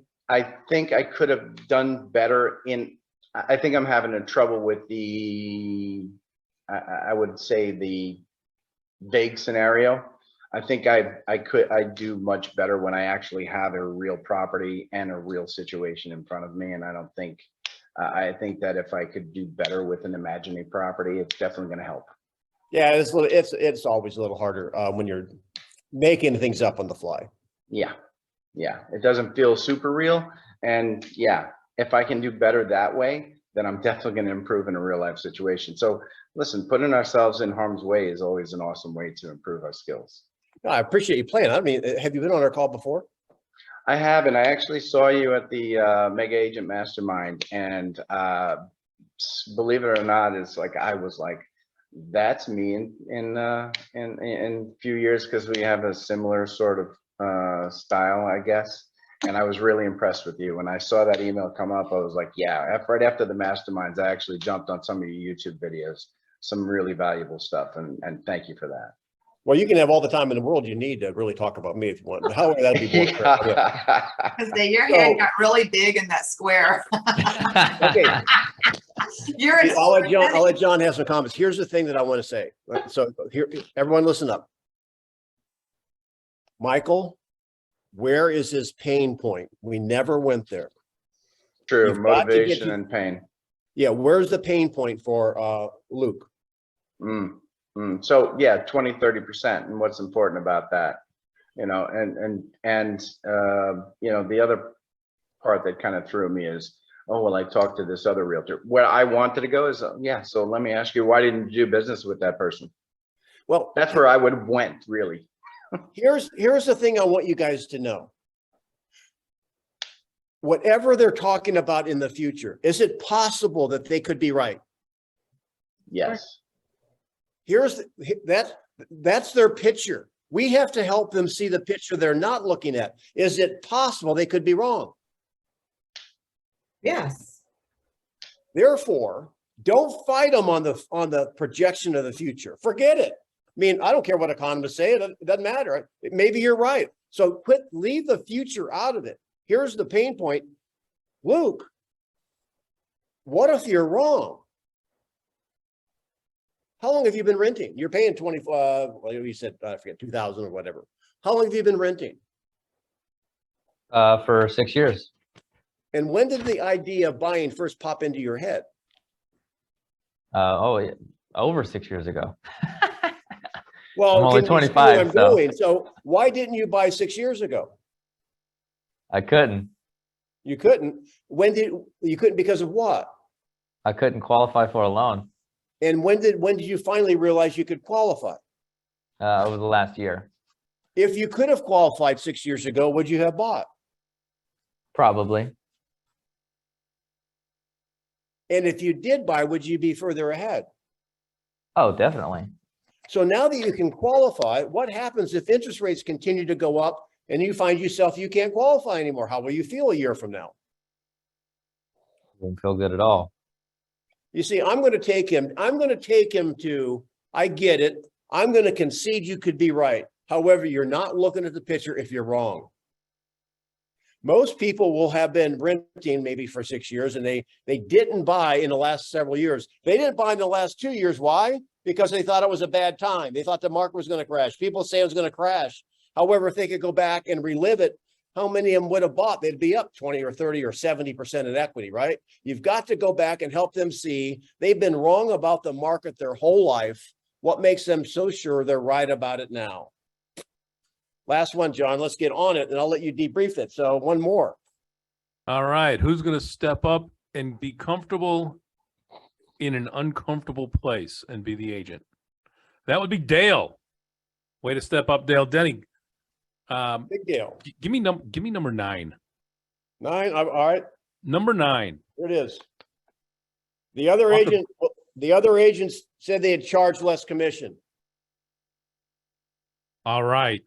think I could have done better in, I think I'm having a trouble with the, I would say the vague scenario. I think I do much better when I actually have a real property and a real situation in front of me. And I don't think, I think that if I could do better with an imaginary property, it's definitely going to help. Yeah, it's always a little harder when you're making things up on the fly. Yeah. It doesn't feel super real. And yeah, if I can do better that way, then I'm definitely going to improve in a real life situation. So listen, putting ourselves in harm's way is always an awesome way to improve our skills. No, I appreciate you playing. I mean, have you been on our call before? I have, and I actually saw you at the Mega Agent Mastermind, and believe it or not, it's like I was like, that's me in a few years, because we have a similar sort of style, I guess. And I was really impressed with you. When I saw that email come up, I was like, yeah, right after the masterminds, I actually jumped on some of your YouTube videos, some really valuable stuff. And thank you for that. Well, you can have all the time in the world you need to really talk about me if you want. But however, that'd be more. Yeah. Because your head got really big in that square. Okay. You're in I'll let John have some comments. Here's the thing that I want to say. So here, everyone listen up. Michael, where is his pain point? We never went there. True, You've got to get motivation to- and pain. Yeah, where's the pain point for Luke? So yeah, 20–30%. And what's important about that, you know, and you know, the other part that kind of threw me is oh, well, I talked to this other realtor. Where I wanted to go is, yeah, so let me ask you, why didn't you do business with that person? Well, That's where I would have went, really. here's the thing I want you guys to know. Whatever they're talking about in the future, is it possible that they could be right? Yes. That's their picture. We have to help them see the picture they're not looking at. Is it possible they could be wrong? Yes. Therefore, don't fight them on the projection of the future. Forget it. I mean, I don't care what economists say. It doesn't matter. Maybe you're right. So leave the future out of it. Here's the pain point. Luke, what if you're wrong? How long have you been renting? You're paying 25, well, you said, I forget, 2,000 or whatever. How long have you been renting? For 6 years. And when did the idea of buying first pop into your head? Yeah, over 6 years ago. Well, I'm only can you see 25, where I'm so. going? So why didn't you buy 6 years ago? I couldn't. You couldn't. You couldn't because of what? I couldn't qualify for a loan And when did you finally realize you could qualify? over the last year. If you could have qualified 6 years ago, would you have bought? Probably. And if you did buy, would you be further ahead? Oh, definitely. So now that you can qualify, what happens if interest rates continue to go up and you find yourself you can't qualify anymore? How will you feel a year from now? Didn't feel good at all. You see, I'm going to take him to, I get it. I'm going to concede you could be right. However, you're not looking at the picture if you're wrong. Most people will have been renting maybe for 6 years and they didn't buy in the last several years. They didn't buy in the last 2 years. Why? Because they thought it was a bad time. They thought the market was going to crash. People say it was going to crash. However, if they could go back and relive it, how many of them would have bought? They'd be up 20 or 30 or 70% in equity, right? You've got to go back and help them see they've been wrong about the market their whole life. What makes them so sure they're right about it now? Last one, John, let's get on it and I'll let you debrief it. So one more. All right. Who's going to step up and be comfortable in an uncomfortable place and be the agent? That would be Dale. Way to step up, Dale. Denny. Big deal. Give me number 9. 9. All right. Number 9. Here it is. The other agents said they had charged less commission. All right.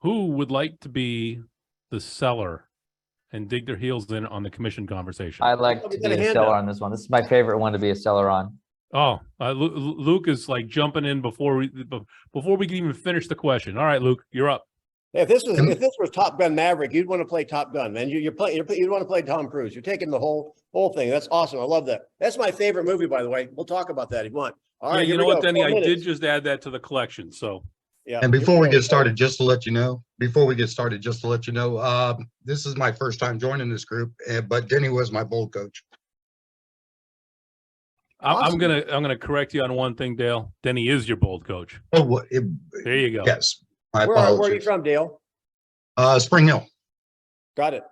Who would like to be the seller and dig their heels in on the commission conversation? I'd like to be a seller on this one. This is my favorite one to be a seller on. Oh, Luke is like jumping in before we can even finish the question. All right, Luke, you're up. If this was Top Gun Maverick, you'd want to play Top Gun, man. You'd want to play Tom Cruise. You're taking the whole thing. That's awesome. I love that. That's my favorite movie, by the way. We'll talk about that if you want. All right, you know what, Denny? 4 I minutes. did just add that to the collection. So yeah. And before we get started, just to let you know, this is my first time joining this group, but Denny was my bowl coach. I'm gonna correct you on one thing, Dale. Denny is your bold coach. Oh, There you go. yes. My Where are you apologies. from, Dale? Spring Hill. Got it.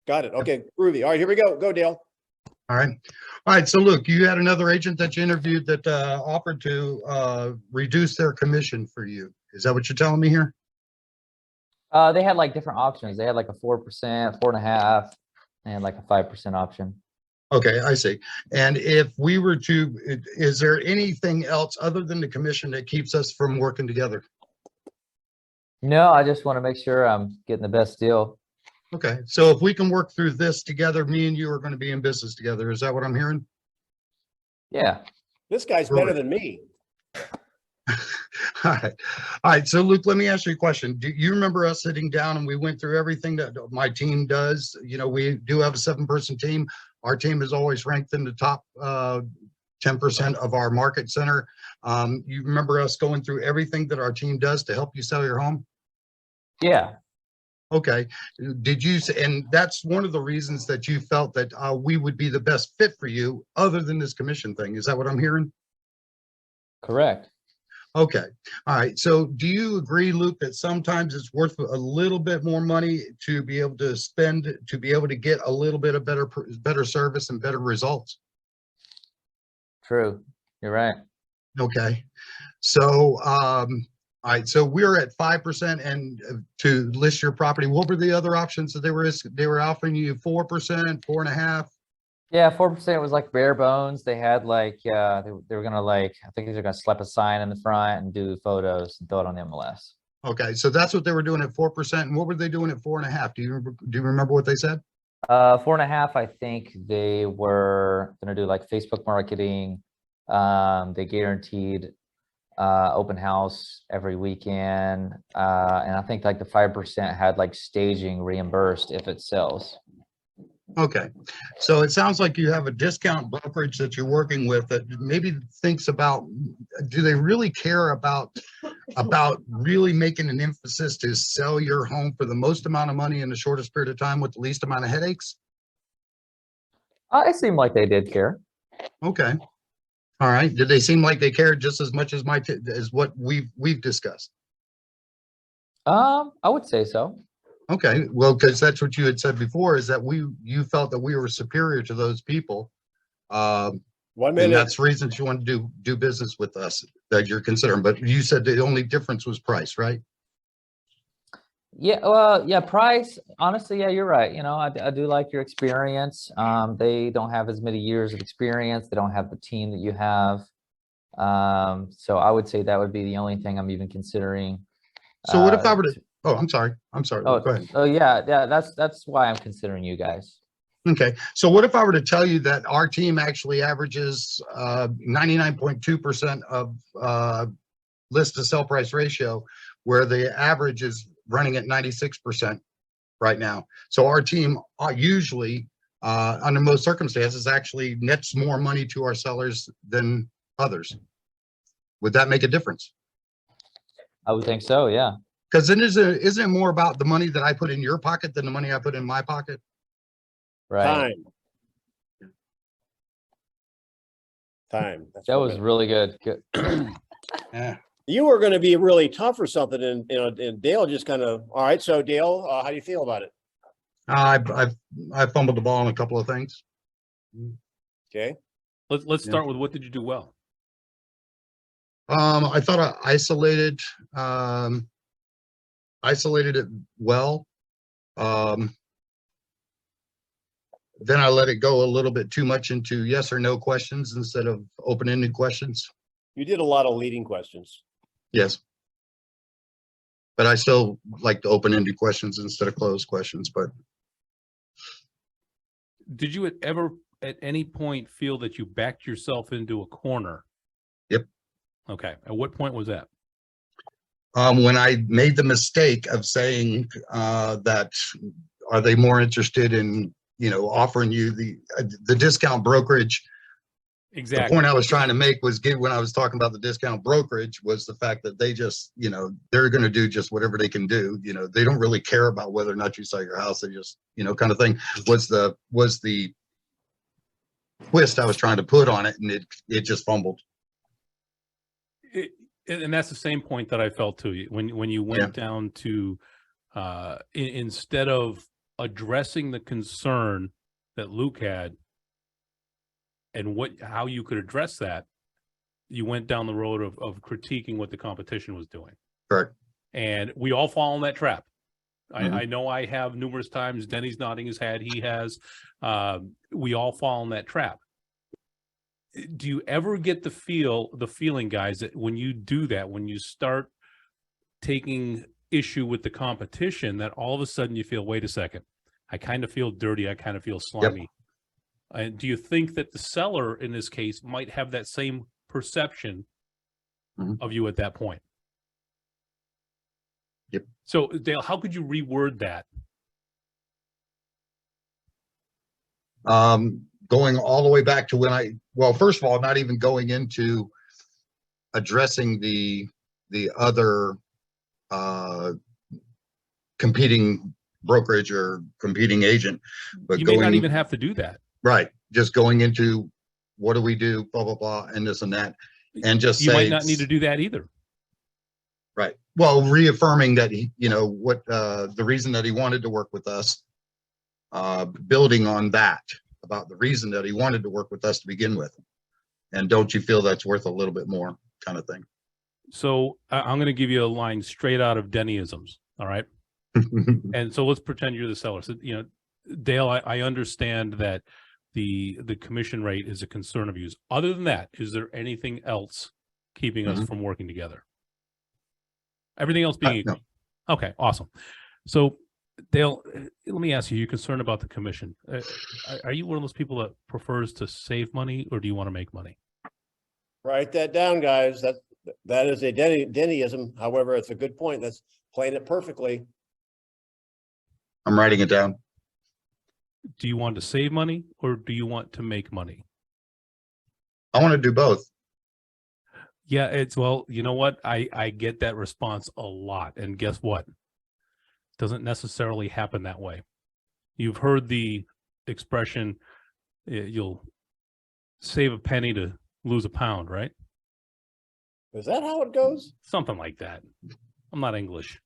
Okay, groovy. All right, here we go. Go, Dale. All right. So look, you had another agent that you interviewed that offered to reduce their commission for you. Is that what you're telling me here? They had like different options. They had like a 4%, 4.5%, and like a 5% option. Okay, I see. And if we were to, is there anything else other than the commission that keeps us from working together? No, I just want to make sure I'm getting the best deal. Okay, so if we can work through this together, me and you are going to be in business together. Is that what I'm hearing? Yeah. This guy's better than me. All right. So Luke, let me ask you a question. Do you remember us sitting down and we went through everything that my team does? You know, we do have a 7-person team. Our team is always ranked in the top 10% of our market center. You remember us going through everything that our team does to help you sell your home? Yeah. Okay. Did you, and that's one of the reasons that you felt that we would be the best fit for you other than this commission thing. Is that what I'm hearing? Correct. Okay, all right. So do you agree, Luke, that sometimes it's worth a little bit more money to be able to spend, to be able to get a little bit of better service and better results? True. You're right. Okay, so, all right, so we're at 5% and to list your property, what were the other options that they were offering you? 4%, 4.5? Yeah, 4% was like bare bones. They had like, they were gonna like, I think they're gonna slap a sign in the front and do photos and throw it on the MLS. Okay, so that's what they were doing at 4%. And what were they doing at 4.5? Do you remember what they said? 4.5, I think they were gonna do like Facebook marketing. They guaranteed open house every weekend. And I think like the 5% had like staging reimbursed if it sells. Okay, so it sounds like you have a discount brokerage that you're working with that maybe thinks about, do they really care about really making an emphasis to sell your home for the most amount of money in the shortest period of time with the least amount of headaches? It seemed like they did care. Okay, all right. Did they seem like they cared just as much as as what we've discussed? I would say so. Okay, well, because that's what you had said before, is that you felt that we were superior to those people. 1 And minute. that's reasons you want to do business with us that you're considering, but you said the only difference was price, right? Yeah, well, yeah, price, honestly, yeah, you're right. You know, I do like your experience. They don't have as many years of experience. They don't have the team that you have. So I would say that would be the only thing I'm even considering. So what if I were to, oh, I'm sorry, Oh, go ahead. oh yeah, that's why I'm considering you guys. Okay, so what if I were to tell you that our team actually averages 99.2% of list to sell price ratio, where the average is running at 96% right now. So our team usually, under most circumstances, actually nets more money to our sellers than others. Would that make a difference? I would think so, yeah. Because then isn't it more about the money that I put in your pocket than the money I put in my pocket? Right. Time. That's That what was really good. Good. Yeah. You were going to be really tough or something, and Dale just kind of, all right. So Dale, how do you feel about it? I fumbled the ball on a couple of things. Okay. Let's Yeah. start with, what did you do well? I thought I isolated it well. Then I let it go a little bit too much into yes or no questions instead of open-ended questions. You did a lot of leading questions. Yes. But I still like the open-ended questions instead of closed questions, but Did you ever at any point feel that you backed yourself into a corner? Yep. Okay. At what point was that? when I made the mistake of saying that, are they more interested in, offering you the discount brokerage? Exactly. The point I was trying to make was when I was talking about the discount brokerage was the fact that they just, they're going to do just whatever they can do. They don't really care about whether or not you sell your house. They just, kind of thing was the twist I was trying to put on it, and it just fumbled. And that's the same point that I felt too. When you went down to, instead of addressing the concern that Luke had and how you could address that, you went down the road of critiquing what the competition was doing. Correct. And we all fall in that trap. I know I have numerous times. Denny's nodding his head. He has. We all fall in that trap. Do you ever get the feeling, guys, that when you do that, when you start taking issue with the competition, that all of a sudden you feel, wait a second, I kind of feel dirty. I kind of feel slimy. Yep. And do you think that the seller in this case might have that same perception of you at that point? Yep. So Dale, how could you reword that? Going all the way back to when first of all, not even going into addressing the other competing brokerage or competing agent, but you may not even have to do that. Right. Just going into what do we do, blah, blah, blah, and this and that. And just you might not need to do that either. Right. Well, reaffirming that he, you know, what, the reason that he wanted to work with us, building on that, about the reason that he wanted to work with us to begin with. And don't you feel that's worth a little bit more, kind of thing? So I'm going to give you a line straight out of Dennyisms. All right. And so let's pretend you're the seller. So, you know, Dale, I understand that the commission rate is a concern of yours. Other than that, is there anything else keeping us from working together? Everything else being equal. No. Okay, awesome. So Dale, let me ask you, you're concerned about the commission. Are you one of those people that prefers to save money, or do you want to make money? Write that down, guys. That is a Dennyism. However, it's a good point. That's playing it perfectly. I'm writing it down. Do you want to save money, or do you want to make money? I want to do both. Yeah, it's, well, you know what? I get that response a lot. And guess what? Doesn't necessarily happen that way. You've heard the expression, you'll save a penny to lose a pound, right? Is that how it goes? Something like that. I'm not English.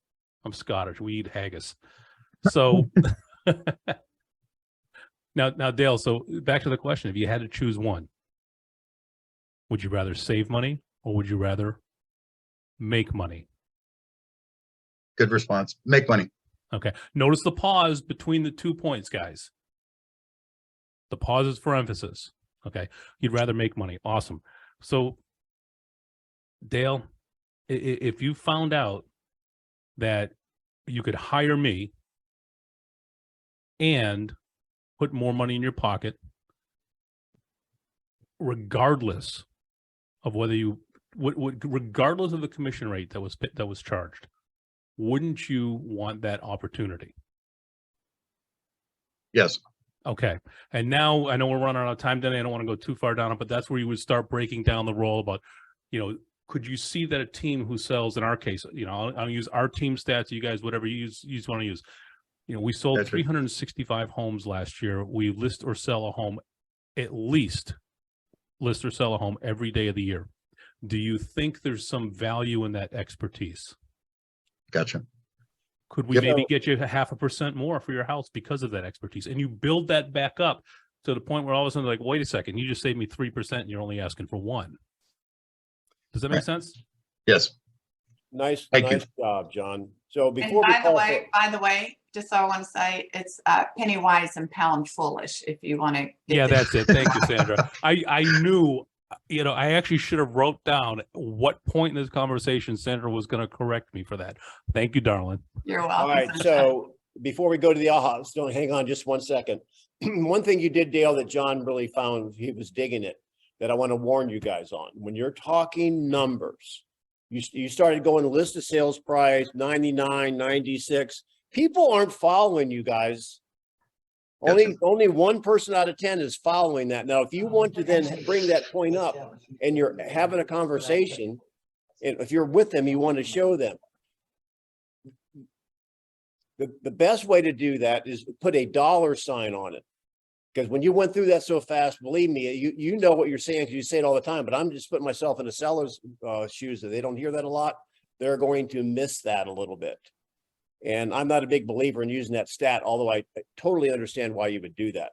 I'm Scottish. We eat haggis. So now, Dale, so back to the question. If you had to choose one, would you rather save money or would you rather make money? Good response. Make money. Okay. Notice the pause between the 2 points, guys. The pause is for emphasis. Okay. You'd rather make money. Awesome. So, Dale, if you found out that you could hire me and put more money in your pocket, regardless of whether you regardless of the commission rate that was charged, wouldn't you want that opportunity? Yes. Okay. And now I know we're running out of time, Denny. I don't want to go too far down it, but that's where you would start breaking down the role about, you know, could you see that a team who sells, in our case, you know, I'll use our team stats, you guys, whatever you want to use. You know, we sold That's right. 365 homes last year. We list or sell a home, at least list or sell a home every day of the year. Do you think there's some value in that expertise? Gotcha. Could we Yep. maybe get you 0.5% more for your house because of that expertise? And you build that back up to the point where all of a sudden, like, wait a second, you just saved me 3% and you're only asking for 1%. Does that make sense? Yes. Nice Thank you. job, John. So And before we call for, by the way, just so I want to say, it's penny wise and pound foolish, if you want to. Yeah, that's it. Thank you, Sandra. I knew, you know, I actually should have wrote down what point in this conversation Sandra was going to correct me for that. Thank you, darling. You're welcome. all right, so before we go to the ahas, don't hang on just 1 second. One thing you did, Dale, that John really found, he was digging it, that I want to warn you guys on. When you're talking numbers, you started going list of sales price, 99, 96. People aren't following you guys. Only 1 person out of 10 is following that. Now, if you want to then bring that point up and you're having a conversation, and if you're with them, you want to show them. The best way to do that is put a dollar sign on it. Because when you went through that so fast, believe me, you know what you're saying because you say it all the time. But I'm just putting myself in the seller's shoes. That they don't hear that a lot. They're going to miss that a little bit. And I'm not a big believer in using that stat, although I totally understand why you would do that.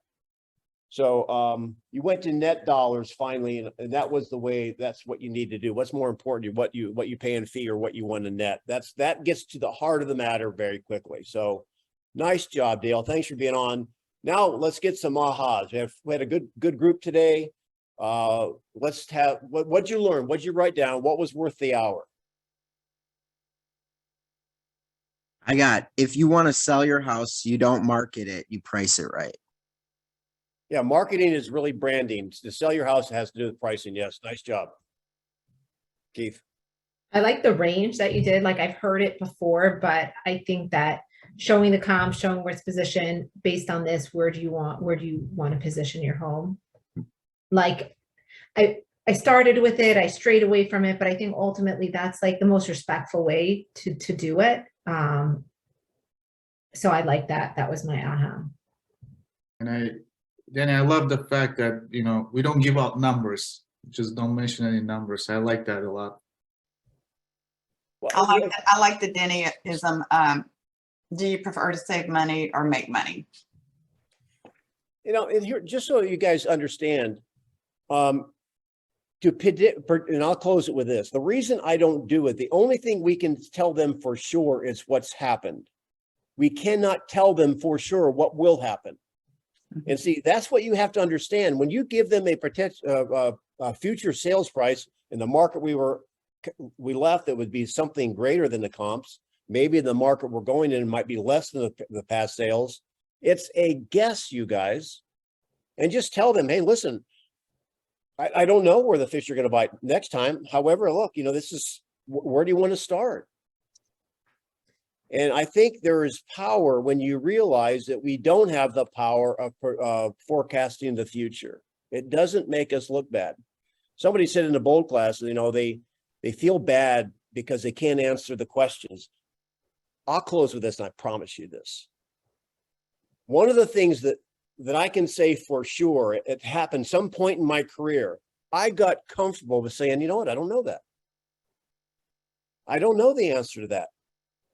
So you went to net dollars finally, and that was the way. That's what you need to do. What's more important, what you pay in fee or what you want to net. That gets to the heart of the matter very quickly. So nice job, Dale. Thanks for being on. Now let's get some ahas. We had a good group today. Let's have what'd you learn? What'd you write down? What was worth the hour? I got, if you want to sell your house, you don't market it, you price it right. Yeah, marketing is really branding. To sell your house, it has to do with pricing. Yes, nice job, Keith. I like the range that you did. Like, I've heard it before, but I think that showing the comps, showing where it's positioned based on this, where do you want to position your home? Like, I started with it, I strayed away from it, but I think ultimately that's like the most respectful way to do it. So I like that. That was my aha. And I love the fact that, you know, we don't give out numbers, just don't mention any numbers. I like that a lot. I like the Dennyism. Do you prefer to save money or make money? You know, and here, just so you guys understand, to predict, and I'll close it with this. The reason I don't do it, the only thing we can tell them for sure is what's happened. We cannot tell them for sure what will happen. And see, that's what you have to understand. When you give them a future sales price in the market we left, that would be something greater than the comps. Maybe the market we're going in might be less than the past sales. It's a guess, you guys. And just tell them, hey, listen, I don't know where the fish are going to bite next time. However, look, you know, this is, where do you want to start? And I think there is power when you realize that we don't have the power of forecasting the future. It doesn't make us look bad. Somebody said in the bold class, you know, they feel bad because they can't answer the questions. I'll close with this, and I promise you this. One of the things that I can say for sure, it happened some point in my career, I got comfortable with saying, you know what, I don't know that. I don't know the answer to that.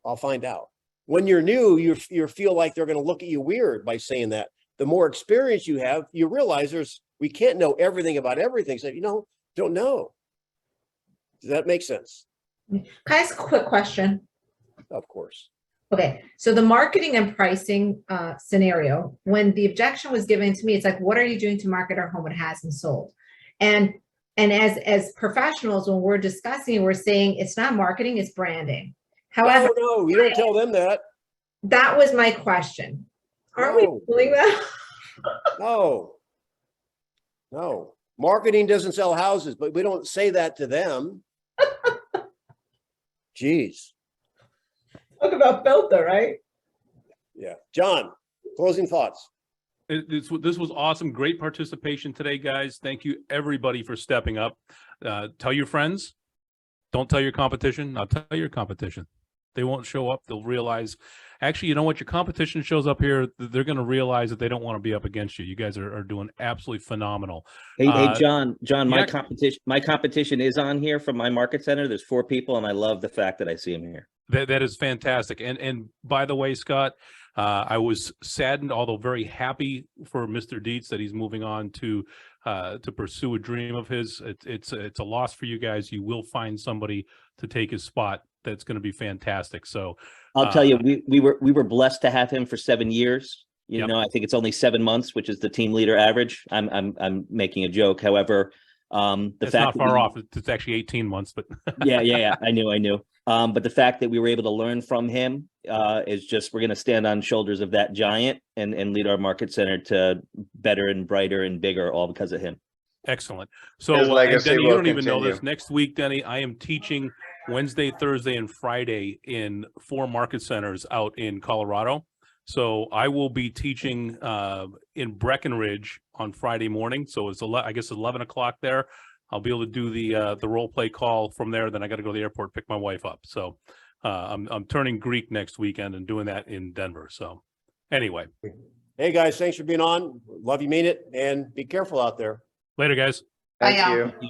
I'll find out. When you're new, you feel like they're going to look at you weird by saying that. The more experience you have, you realize we can't know everything about everything. So, you know, don't know. Does that make sense? Can I ask a quick question? Of course. Okay, so the marketing and pricing scenario, when the objection was given to me, it's like, what are you doing to market our home when it hasn't sold? And as professionals, when we're discussing, we're saying it's not marketing, it's branding. However, No, you don't tell them that. that was my question. Aren't we doing that? No. Marketing doesn't sell houses, but we don't say that to them. Jeez. Talk about filter, right? Yeah. John, closing thoughts. This was awesome. Great participation today, guys. Thank you, everybody, for stepping up. Tell your friends. Don't tell your competition. I'll tell your competition. They won't show up. They'll realize, actually, you know what? Your competition shows up here, they're going to realize that they don't want to be up against you. You guys are doing absolutely phenomenal. Hey, John, my yeah. my competition is on here from my market center. There's 4 people, and I love the fact that I see them here. That is fantastic. And by the way, Scott, I was saddened, although very happy for Mr. Dietz that he's moving on to pursue a dream of his. It's a loss for you guys. You will find somebody to take his spot. That's going to be fantastic. So I'll tell you, we were blessed to have him for 7 years. You Yep. know, I think it's only 7 months, which is the team leader average. I'm making a joke. However, it's not far off. It's actually 18 months, but yeah. I knew. But the fact that we were able to learn from him is just, we're going to stand on shoulders of that giant and lead our market center to better and brighter and bigger, all because of him. Excellent. So His legacy Denny, you will don't even know continue. this. Next week, Denny, I am teaching Wednesday, Thursday, and Friday in 4 market centers out in Colorado. So I will be teaching in Breckenridge on Friday morning. So it's I guess 11 o'clock there. I'll be able to do the role play call from there. Then I got to go to the airport, pick my wife up. So I'm turning Greek next weekend and doing that in Denver. So anyway. Hey guys, thanks for being on. Love you, mean it, and be careful out there. Later, guys. Thank Bye, y'all. you.